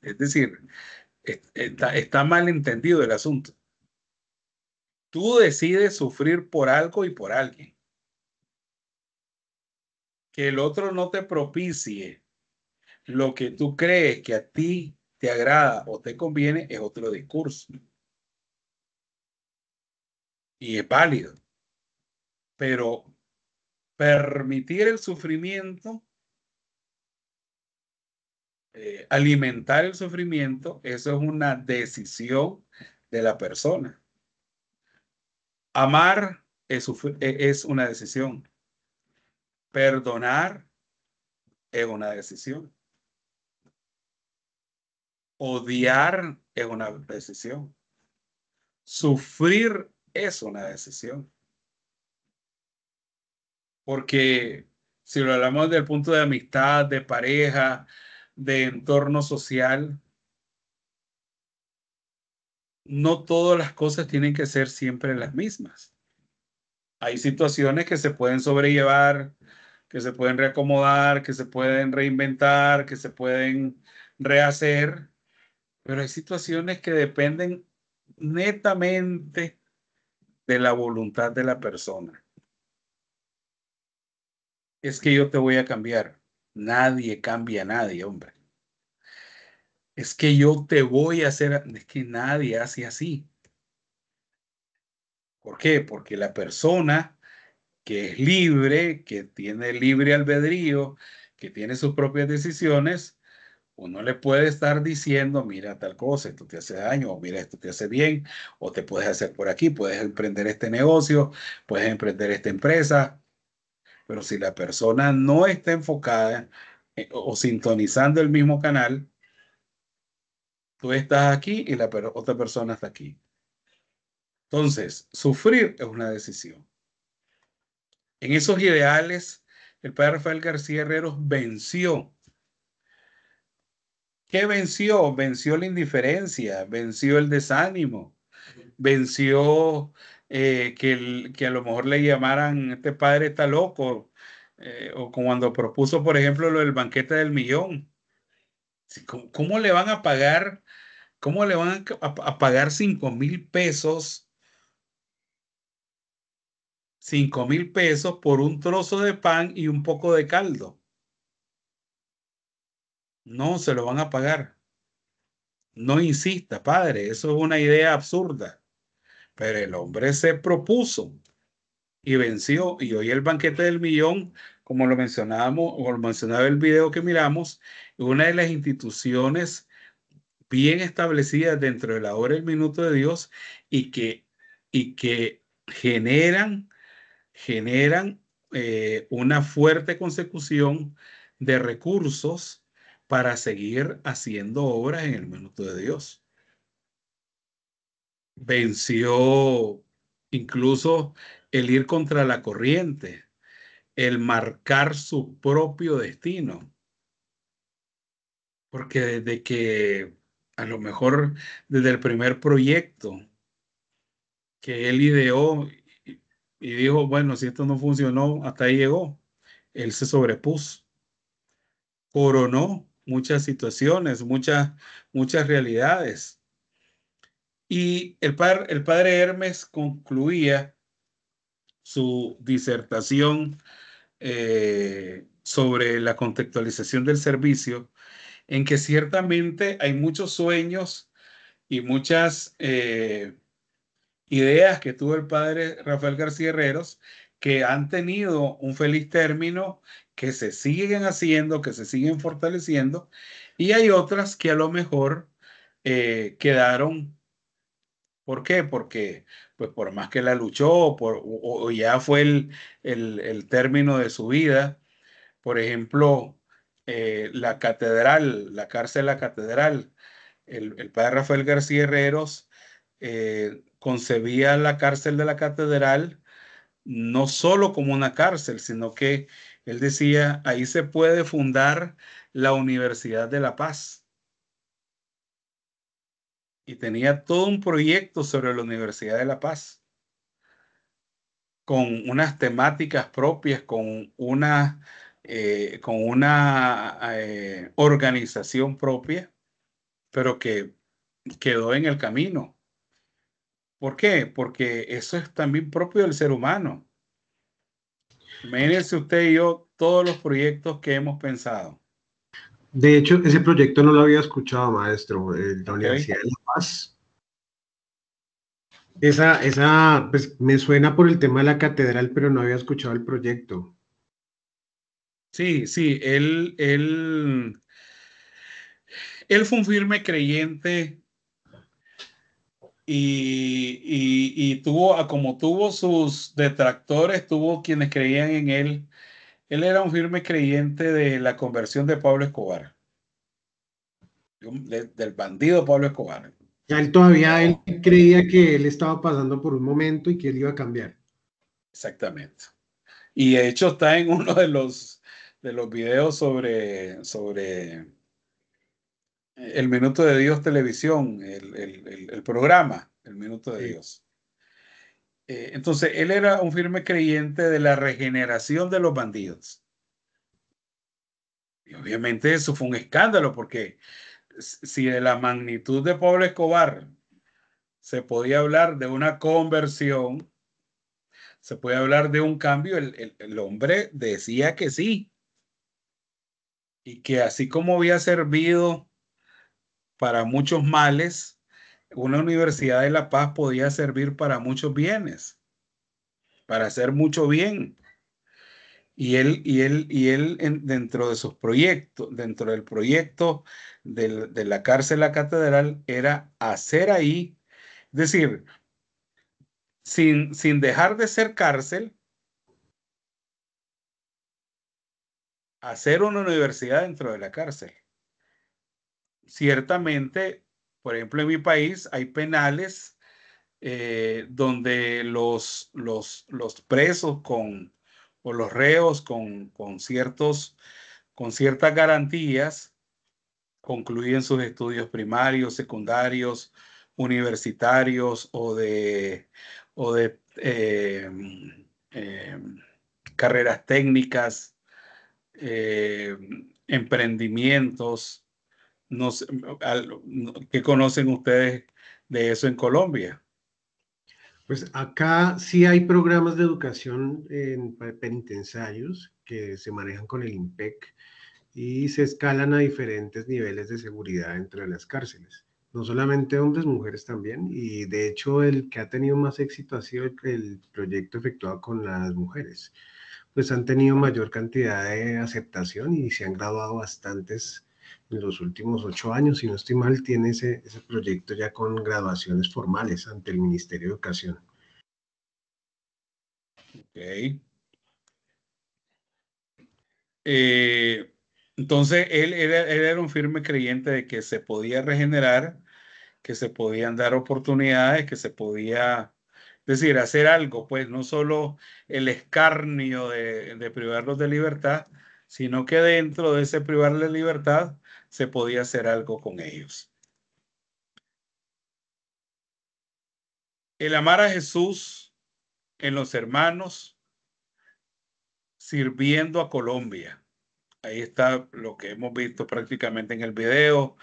Es decir, está mal entendido el asunto. Tú decides sufrir por algo y por alguien. Que el otro no te propicie lo que tú crees que a ti te agrada o te conviene es otro discurso. Y es válido. Pero permitir el sufrimiento, alimentar el sufrimiento, eso es una decisión de la persona. Amar es una decisión. Perdonar es una decisión. Odiar es una decisión. Sufrir es una decisión. Porque si lo hablamos del punto de amistad, de pareja, de entorno social, no todas las cosas tienen que ser siempre las mismas. Hay situaciones que se pueden sobrellevar, que se pueden reacomodar, que se pueden reinventar, que se pueden rehacer, pero hay situaciones que dependen netamente de la voluntad de la persona. Es que yo te voy a cambiar. Nadie cambia a nadie, hombre. Es que yo te voy a hacer, es que nadie hace así. ¿Por qué? Porque la persona que es libre, que tiene libre albedrío, que tiene sus propias decisiones, uno le puede estar diciendo, mira tal cosa, esto te hace daño, o mira, esto te hace bien, o te puedes hacer por aquí, puedes emprender este negocio, puedes emprender esta empresa, pero si la persona no está enfocada o sintonizando el mismo canal, tú estás aquí y la otra persona está aquí. Entonces, sufrir es una decisión. En esos ideales, el padre Rafael García Herreros venció. ¿Qué venció? Venció la indiferencia, venció el desánimo, venció que a lo mejor le llamaran, este padre está loco, o como cuando propuso, por ejemplo, lo del banquete del millón. ¿Cómo le van a pagar? ¿Cómo le van a pagar 5,000 pesos? 5,000 pesos por un trozo de pan y un poco de caldo. No se lo van a pagar. No insista, padre, eso es una idea absurda. Pero el hombre se propuso y venció. Y hoy el banquete del millón, como lo mencionábamos, o lo mencionaba el video que miramos, es una de las instituciones bien establecidas dentro de la hora del minuto de Dios y que generan una fuerte consecución de recursos para seguir haciendo obras en el minuto de Dios. Venció incluso el ir contra la corriente, el marcar su propio destino, porque desde que a lo mejor desde el primer proyecto que él ideó y dijo, bueno, si esto no funcionó, hasta ahí llegó, él se sobrepuso, coronó muchas situaciones, muchas realidades. Y el padre Hermes concluía su disertación sobre la contextualización del servicio, en que ciertamente hay muchos sueños y muchas ideas que tuvo el padre Rafael García Herreros que han tenido un feliz término, que se siguen haciendo, que se siguen fortaleciendo, y hay otras que a lo mejor quedaron. ¿Por qué? Porque, pues, por más que la luchó, o ya fue el término de su vida. Por ejemplo, la catedral, la cárcel La Catedral, el padre Rafael García Herreros concebía la cárcel de la catedral no solo como una cárcel, sino que él decía, ahí se puede fundar la Universidad de la Paz. Y tenía todo un proyecto sobre la Universidad de la Paz, con unas temáticas propias, con una organización propia, pero que quedó en el camino. ¿Por qué? Porque eso es también propio del ser humano. Imagínense usted y yo todos los proyectos que hemos pensado. De hecho, ese proyecto no lo había escuchado, maestro, la ¿Ok? Universidad de La Paz. Pues me suena por el tema de la catedral, pero no había escuchado el proyecto. Sí, sí, él fue un firme creyente y tuvo, como tuvo sus detractores, tuvo quienes creían en él. Él era un firme creyente de la conversión de Pablo Escobar, del bandido Pablo Escobar. Ya él todavía él creía que él estaba pasando por un momento y que él iba a cambiar. Exactamente. Y de hecho está en uno de los videos sobre el Minuto de Dios Televisión, el programa, el Minuto de Sí. Dios. Entonces, él era un firme creyente de la regeneración de los bandidos. Y obviamente eso fue un escándalo, porque si de la magnitud de Pablo Escobar se podía hablar de una conversión, se puede hablar de un cambio, el hombre decía que sí. Y que así como había servido para muchos males, una universidad de La Paz podía servir para muchos bienes, para hacer mucho bien. Dentro de sus proyectos, dentro del proyecto de la cárcel La Catedral, era hacer ahí, es decir, sin dejar de ser cárcel, hacer una universidad dentro de la cárcel. Ciertamente, por ejemplo, en mi país hay penales donde los presos o los reos con ciertas garantías concluyen sus estudios primarios, secundarios, universitarios o de carreras técnicas, eh, emprendimientos. No sé, ¿qué conocen ustedes de eso en Colombia? Pues acá sí hay programas de educación en penitenciarios que se manejan con el IMPEC y se escalan a diferentes niveles de seguridad dentro de las cárceles. No solamente hombres, mujeres también. Y de hecho el que ha tenido más éxito ha sido el proyecto efectuado con las mujeres. Pues han tenido mayor cantidad de aceptación y se han graduado bastantes en los últimos 8 años. Si no estoy mal, tiene ese proyecto ya con graduaciones formales ante el Ministerio de Educación. Okay. Entonces, él era un firme creyente de que se podía regenerar, que se podían dar oportunidades, que se podía, es decir, hacer algo, pues no solo el escarnio de privarlos de libertad, sino que dentro de ese privarles de libertad se podía hacer algo con ellos. El amar a Jesús en los hermanos, sirviendo a Colombia. Ahí está lo que hemos visto prácticamente en el video.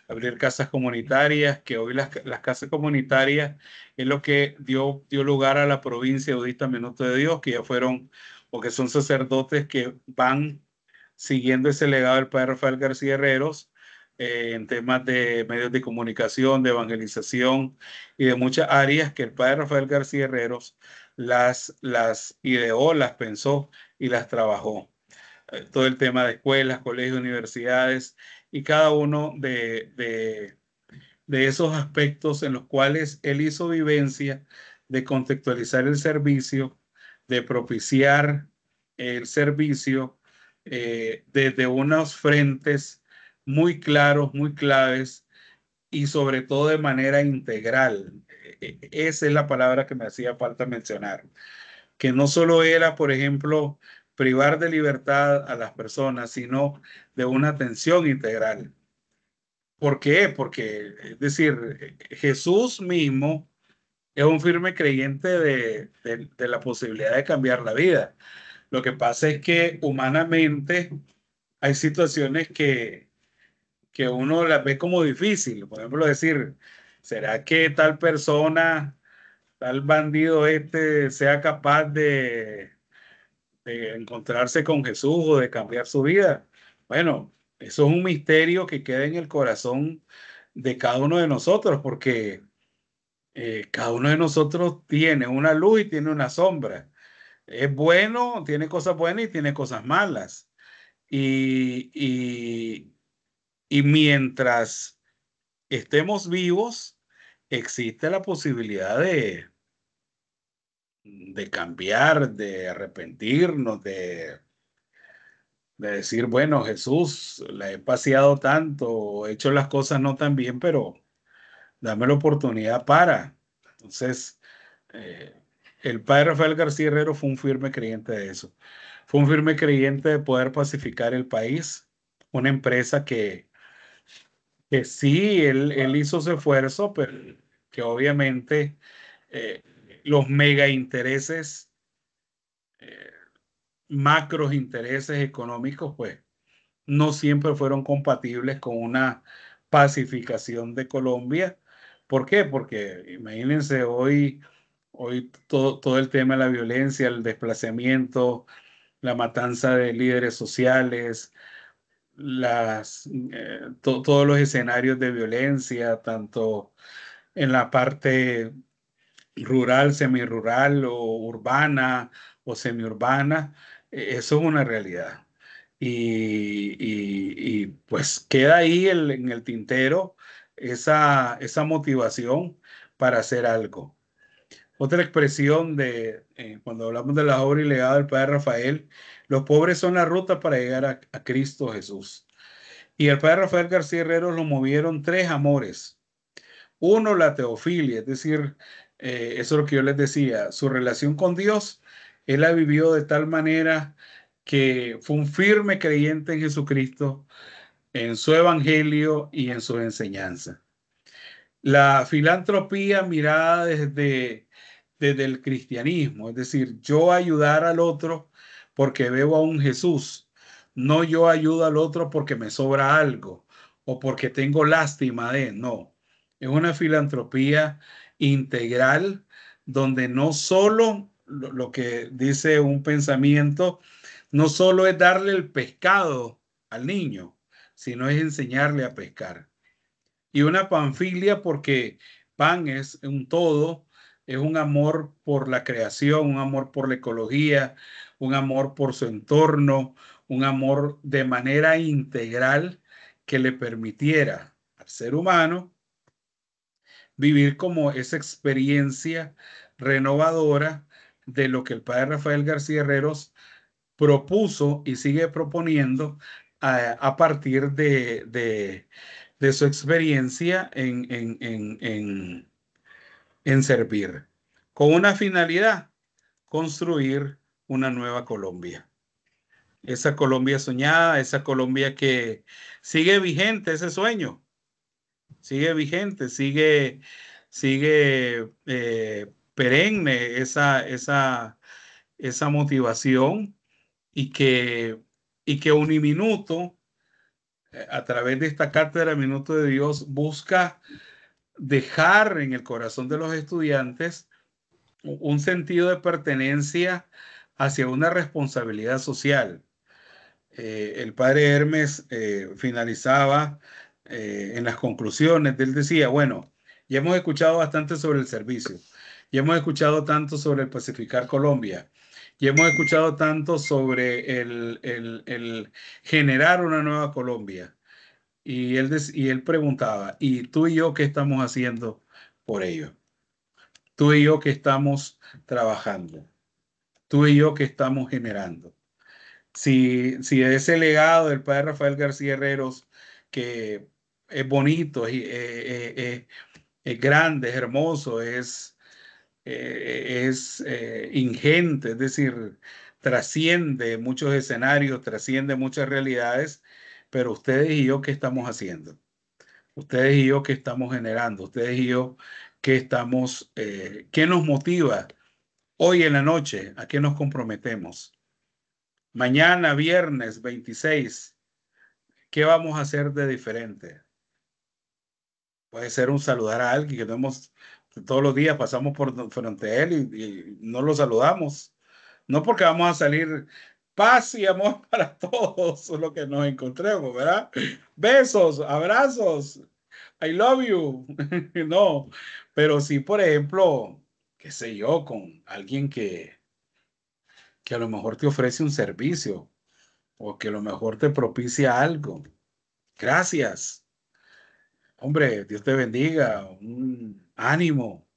Abrir casas comunitarias, que hoy las casas comunitarias es lo que dio lugar a la provincia budista Minuto de Dios, que ya fueron, o que son sacerdotes que van siguiendo ese legado del padre Rafael García Herreros en temas de medios de comunicación, de evangelización y de muchas áreas que el padre Rafael García Herreros las ideó, las pensó y las trabajó. Todo el tema de escuelas, colegios, universidades y cada uno de esos aspectos en los cuales él hizo vivencia de contextualizar el servicio, de propiciar el servicio desde unos frentes muy claros, muy claves y sobre todo de manera integral. Esa es la palabra que me hacía falta mencionar, que no solo era, por ejemplo, privar de libertad a las personas, sino de una atención integral. ¿Por qué? Porque, es decir, Jesús mismo es un firme creyente de la posibilidad de cambiar la vida. Lo que pasa es que humanamente hay situaciones que uno las ve como difícil. Por ejemplo, decir, ¿será que tal persona, tal bandido sea capaz de encontrarse con Jesús o de cambiar su vida? Bueno, eso es un misterio que queda en el corazón de cada uno de nosotros, porque cada uno de nosotros tiene una luz y tiene una sombra. Es bueno, tiene cosas buenas y tiene cosas malas. Y, y, y mientras estemos vivos, existe la posibilidad de cambiar, de arrepentirnos, de decir, bueno, Jesús, la he paseado tanto, he hecho las cosas no tan bien, pero dame la oportunidad para. Entonces, eh, el padre Rafael García Herrero fue un firme creyente de eso. Fue un firme creyente de poder pacificar el país. Una empresa que sí, él hizo su esfuerzo, pero que obviamente eh, los mega intereses, eh, macros intereses económicos, pues no siempre fueron compatibles con una pacificación de Colombia. ¿Por qué? Porque imagínense hoy todo el tema de la violencia, el desplazamiento, la matanza de líderes sociales, todos los escenarios de violencia, tanto en la parte rural, semirural o urbana o semiurbana, eso es una realidad. Y pues queda ahí en el tintero esa motivación para hacer algo. Otra expresión cuando hablamos de la obra y legado del padre Rafael, los pobres son la ruta para llegar a Cristo Jesús. Y el padre Rafael García Herrero lo movieron tres amores. Uno, la teofilia, es decir, eso es lo que yo les decía, su relación con Dios, él la vivió de tal manera que fue un firme creyente en Jesucristo, en su evangelio y en su enseñanza. La filantropía mirada desde el cristianismo, es decir, yo ayudar al otro porque veo a un Jesús, no yo ayudo al otro porque me sobra algo o porque tengo lástima de él, no. Es una filantropía integral donde no solo lo que dice un pensamiento, no solo es darle el pescado al niño, sino es enseñarle a pescar. Y una panfilia porque pan es un todo, es un amor por la creación, un amor por la ecología, un amor por su entorno, un amor de manera integral que le permitiera al ser humano vivir como esa experiencia renovadora de lo que el padre Rafael García Herreros propuso y sigue proponiendo a partir de su experiencia en servir, con una finalidad, construir una nueva Colombia. Esa Colombia soñada, esa Colombia que sigue vigente, ese sueño, sigue vigente, sigue perenne esa motivación y que Uniminuto, a través de esta cátedra Minuto de Dios, busca dejar en el corazón de los estudiantes un sentido de pertenencia hacia una responsabilidad social. El padre Hermes finalizaba en las conclusiones, él decía, bueno, ya hemos escuchado bastante sobre el servicio, ya hemos escuchado tanto sobre el pacificar Colombia, ya hemos escuchado tanto sobre el generar una nueva Colombia. Y él preguntaba, ¿y tú y yo qué estamos haciendo por ello? Tú y yo qué estamos trabajando, tú y yo qué estamos generando. Si ese legado del padre Rafael García Herreros, que es bonito, es grande, es hermoso, es ingente, es decir, trasciende muchos escenarios, trasciende muchas realidades, pero ustedes y yo, ¿qué estamos haciendo? Ustedes y yo, ¿qué estamos generando? Ustedes y yo, ¿qué nos motiva hoy en la noche? ¿A qué nos comprometemos? Mañana, viernes 26, ¿qué vamos a hacer de diferente? Puede ser un saludar a alguien que todos los días pasamos por frente a él y no lo saludamos. No porque vamos a salir paz y amor para todos lo que nos encontremos, ¿verdad? Besos, abrazos, I love you. No, pero sí, por ejemplo, qué sé yo, con alguien que a lo mejor te ofrece un servicio o que a lo mejor te propicia algo. Gracias. Hombre, Dios te bendiga. Un ánimo.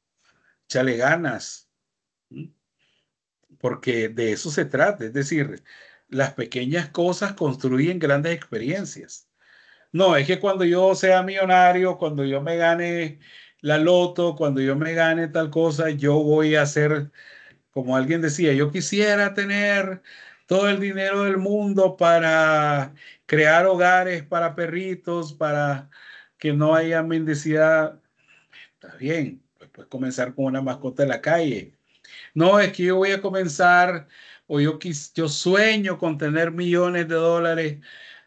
Échale ganas. Porque de eso se trata. Es decir, las pequeñas cosas construyen grandes experiencias. No, es que cuando yo sea millonario, cuando yo me gane la loto, cuando yo me gane tal cosa, yo voy a hacer, como alguien decía, yo quisiera tener todo el dinero del mundo para crear hogares para perritos, para que no haya mendicidad. Está bien, pues puedes comenzar con una mascota en la calle. No, es que yo voy a comenzar, o yo sueño con tener millones de dólares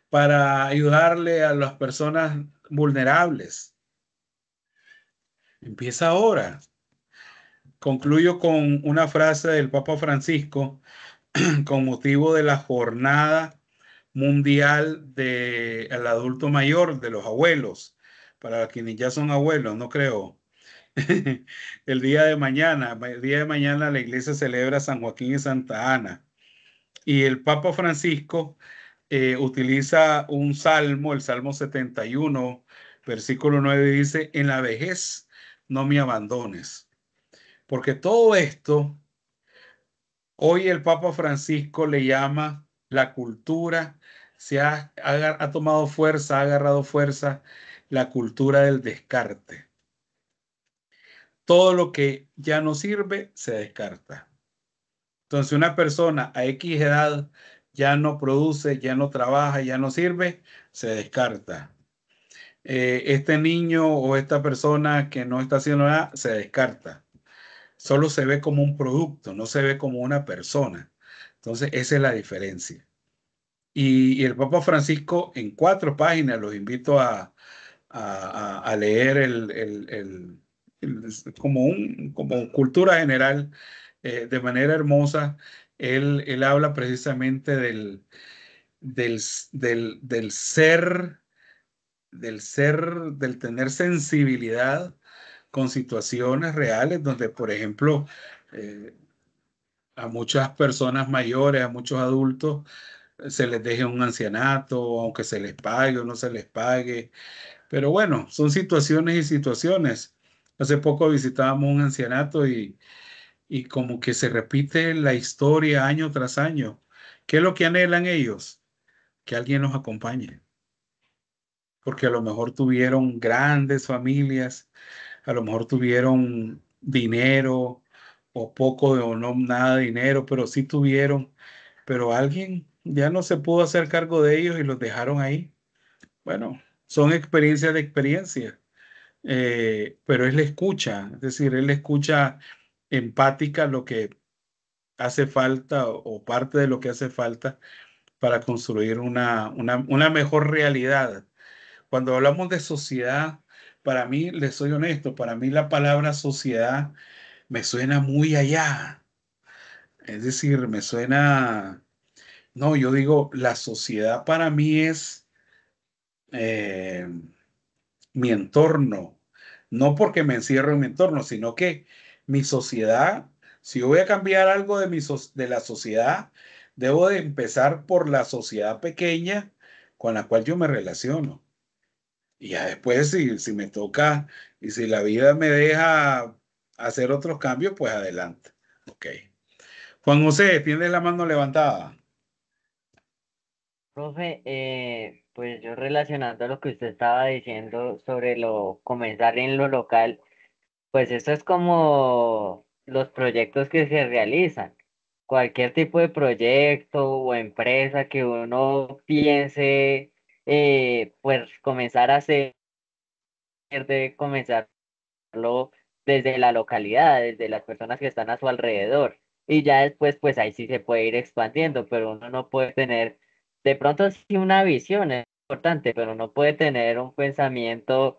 para ayudarle a las personas vulnerables. Empieza ahora. Concluyo con una frase del Papa Francisco con motivo de la jornada mundial del adulto mayor, de los abuelos, para quienes ya son abuelos, no creo. El día de mañana la iglesia celebra San Joaquín y Santa Ana. Y el Papa Francisco utiliza un salmo, el Salmo 71, versículo 9, dice, en la vejez no me abandones. Porque todo esto, hoy el Papa Francisco le llama la cultura, ha tomado fuerza, ha agarrado fuerza, la cultura del descarte. Todo lo que ya no sirve se descarta. Entonces, una persona a X edad ya no produce, ya no trabaja, ya no sirve, se descarta. Este niño o esta persona que no está haciendo nada, se descarta. Solo se ve como un producto, no se ve como una persona. Entonces, esa es la diferencia. Y el Papa Francisco en 4 páginas, los invito a leer como cultura general, de manera hermosa. Él habla precisamente del, del ser, del tener sensibilidad con situaciones reales donde, por ejemplo, eh, a muchas personas mayores, a muchos adultos, se les deje un ancianato, aunque se les pague o no se les pague. Pero bueno, son situaciones y situaciones. Hace poco visitábamos un ancianato y como que se repite la historia año tras año. ¿Qué es lo que anhelan ellos? Que alguien los acompañe. Porque a lo mejor tuvieron grandes familias, a lo mejor tuvieron dinero o poco o no nada de dinero, pero sí tuvieron, pero alguien ya no se pudo hacer cargo de ellos y los dejaron ahí. Bueno, son experiencias de experiencia, pero es la escucha, es decir, es la escucha empática lo que hace falta o parte de lo que hace falta para construir una mejor realidad. Cuando hablamos de sociedad, para mí, les soy honesto, para mí la palabra sociedad me suena muy allá. Es decir, me suena, no, yo digo, la sociedad para mí es eh, mi entorno, no porque me encierro en mi entorno, sino que mi sociedad, si yo voy a cambiar algo de la sociedad, debo de empezar por la sociedad pequeña con la cual yo me relaciono. Y ya después, si me toca y si la vida me deja hacer otros cambios, pues adelante. Ok. Juan José, ¿tienes la mano levantada? Profe, pues yo relacionando a lo que usted estaba diciendo sobre lo comenzar en lo local, pues eso es como los proyectos que se realizan. Cualquier tipo de proyecto o empresa que uno piense, pues comenzar a hacer, debe comenzarlo desde la localidad, desde las personas que están a su alrededor. Y ya después, pues ahí sí se puede ir expandiendo, pero uno no puede tener, de pronto sí una visión es importante, pero no puede tener un pensamiento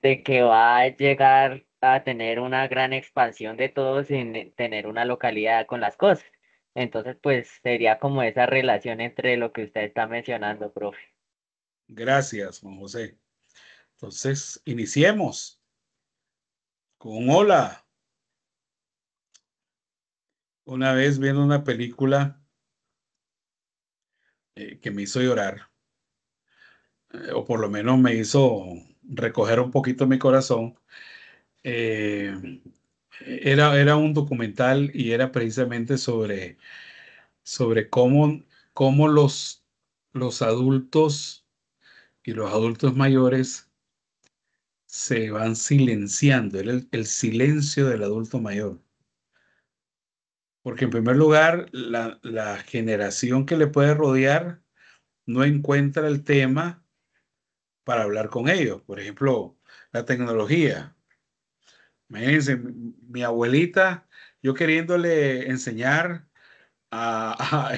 de que va a llegar a tener una gran expansión de todo sin tener una localidad con las cosas. Entonces, pues sería como esa relación entre lo que usted está mencionando, profe. Gracias, Juan José. Entonces, iniciemos con un hola. Una vez viendo una película que me hizo llorar, o por lo menos me hizo recoger un poquito mi corazón. Era un documental y era precisamente sobre cómo cómo los adultos y los adultos mayores se van silenciando, el silencio del adulto mayor. Porque en primer lugar, la generación que le puede rodear no encuentra el tema para hablar con ellos. Por ejemplo, la tecnología. Imagínense, mi abuelita, yo queriéndole enseñar a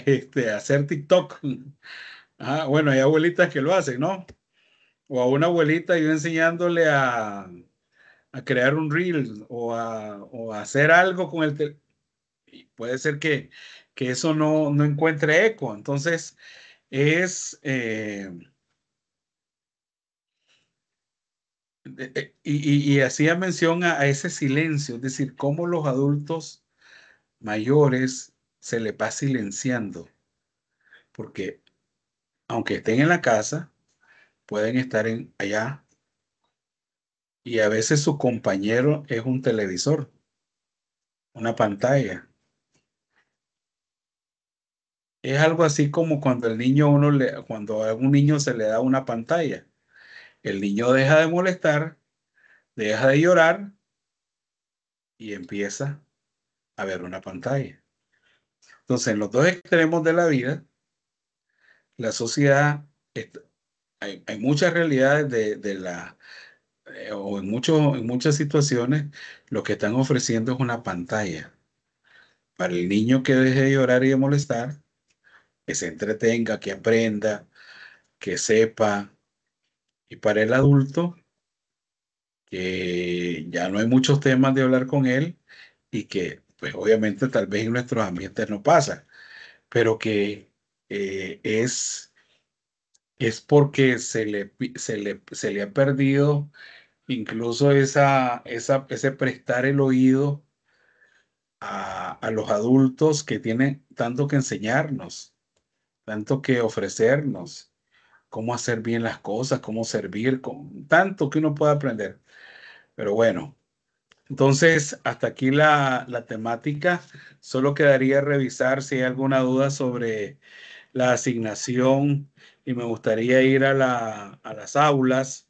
hacer TikTok. Ah, bueno, hay abuelitas que lo hacen, ¿no? O a una abuelita yo enseñándole a crear un reel o a hacer algo con el teléfono. Puede ser que eso no encuentre eco. Entonces, es... y hacía mención a ese silencio, es decir, cómo los adultos mayores se le va silenciando, porque aunque estén en la casa, pueden estar allá y a veces su compañero es un televisor, una pantalla. Es algo así como cuando cuando a un niño se le da una pantalla, el niño deja de molestar, deja de llorar y empieza a ver una pantalla. Entonces, en los dos extremos de la vida, la sociedad, hay muchas realidades o en muchas situaciones, lo que están ofreciendo es una pantalla para el niño que deje de llorar y de molestar, que se entretenga, que aprenda, que sepa, y para el adulto, que ya no hay muchos temas de hablar con él y que, pues obviamente, tal vez en nuestros ambientes no pasa, pero que es porque se le ha perdido incluso ese prestar el oído a los adultos que tienen tanto que enseñarnos, tanto que ofrecernos, cómo hacer bien las cosas, cómo servir, tanto que uno puede aprender. Pero bueno, entonces hasta aquí la temática. Solo quedaría revisar si hay alguna duda sobre la asignación y me gustaría ir a las aulas.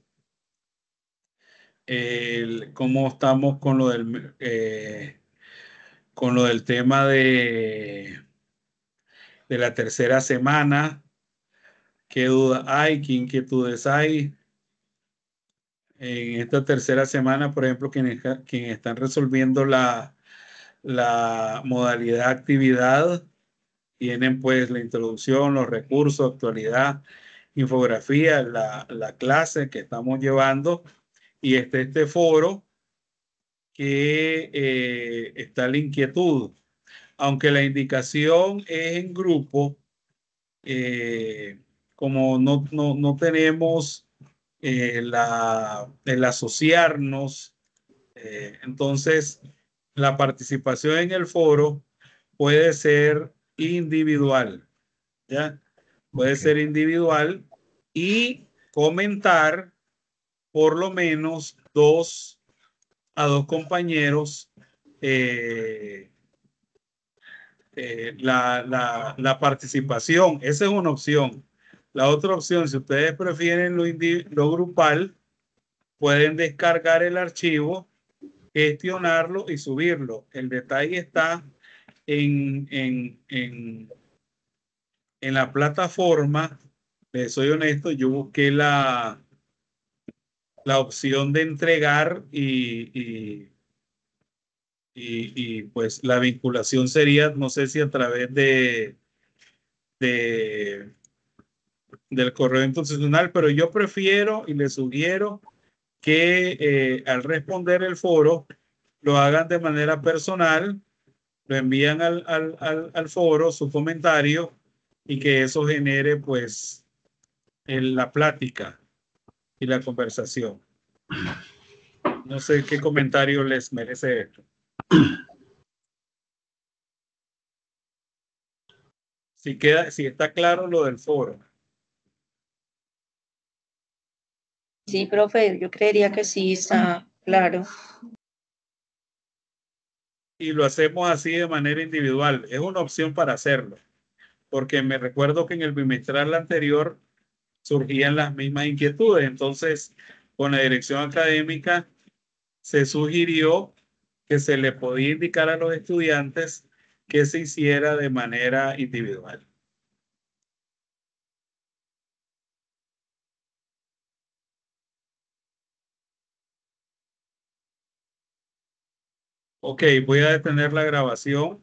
Cómo estamos con lo del tema de la tercera semana, qué dudas hay, qué inquietudes hay. En esta tercera semana, por ejemplo, quienes están resolviendo la modalidad actividad, tienen pues la introducción, los recursos, actualidad, infografía, la clase que estamos llevando y este foro que está la inquietud. Aunque la indicación es en grupo, como no tenemos el asociarnos, entonces la participación en el foro puede ser individual, ¿ya? Puede ser individual y comentar por lo menos a dos compañeros la participación. Esa es una opción. La otra opción, si ustedes prefieren lo grupal, pueden descargar el archivo, gestionarlo y subirlo. El detalle está en la plataforma. Les soy honesto, yo busqué la opción de entregar pues la vinculación sería, no sé si a través de del correo institucional, pero yo prefiero y les sugiero que al responder el foro lo hagan de manera personal, lo envían al foro su comentario y que eso genere pues la plática y la conversación. No sé qué comentario les merece esto. Si está claro lo del foro. Sí, profe, yo creería que sí está claro. Y lo hacemos así de manera individual. Es una opción para hacerlo. porque me recuerdo que en el bimestral anterior surgían las mismas inquietudes. Entonces, con la dirección académica se sugirió que se le podía indicar a los estudiantes que se hiciera de manera individual. Ok, voy a detener la grabación.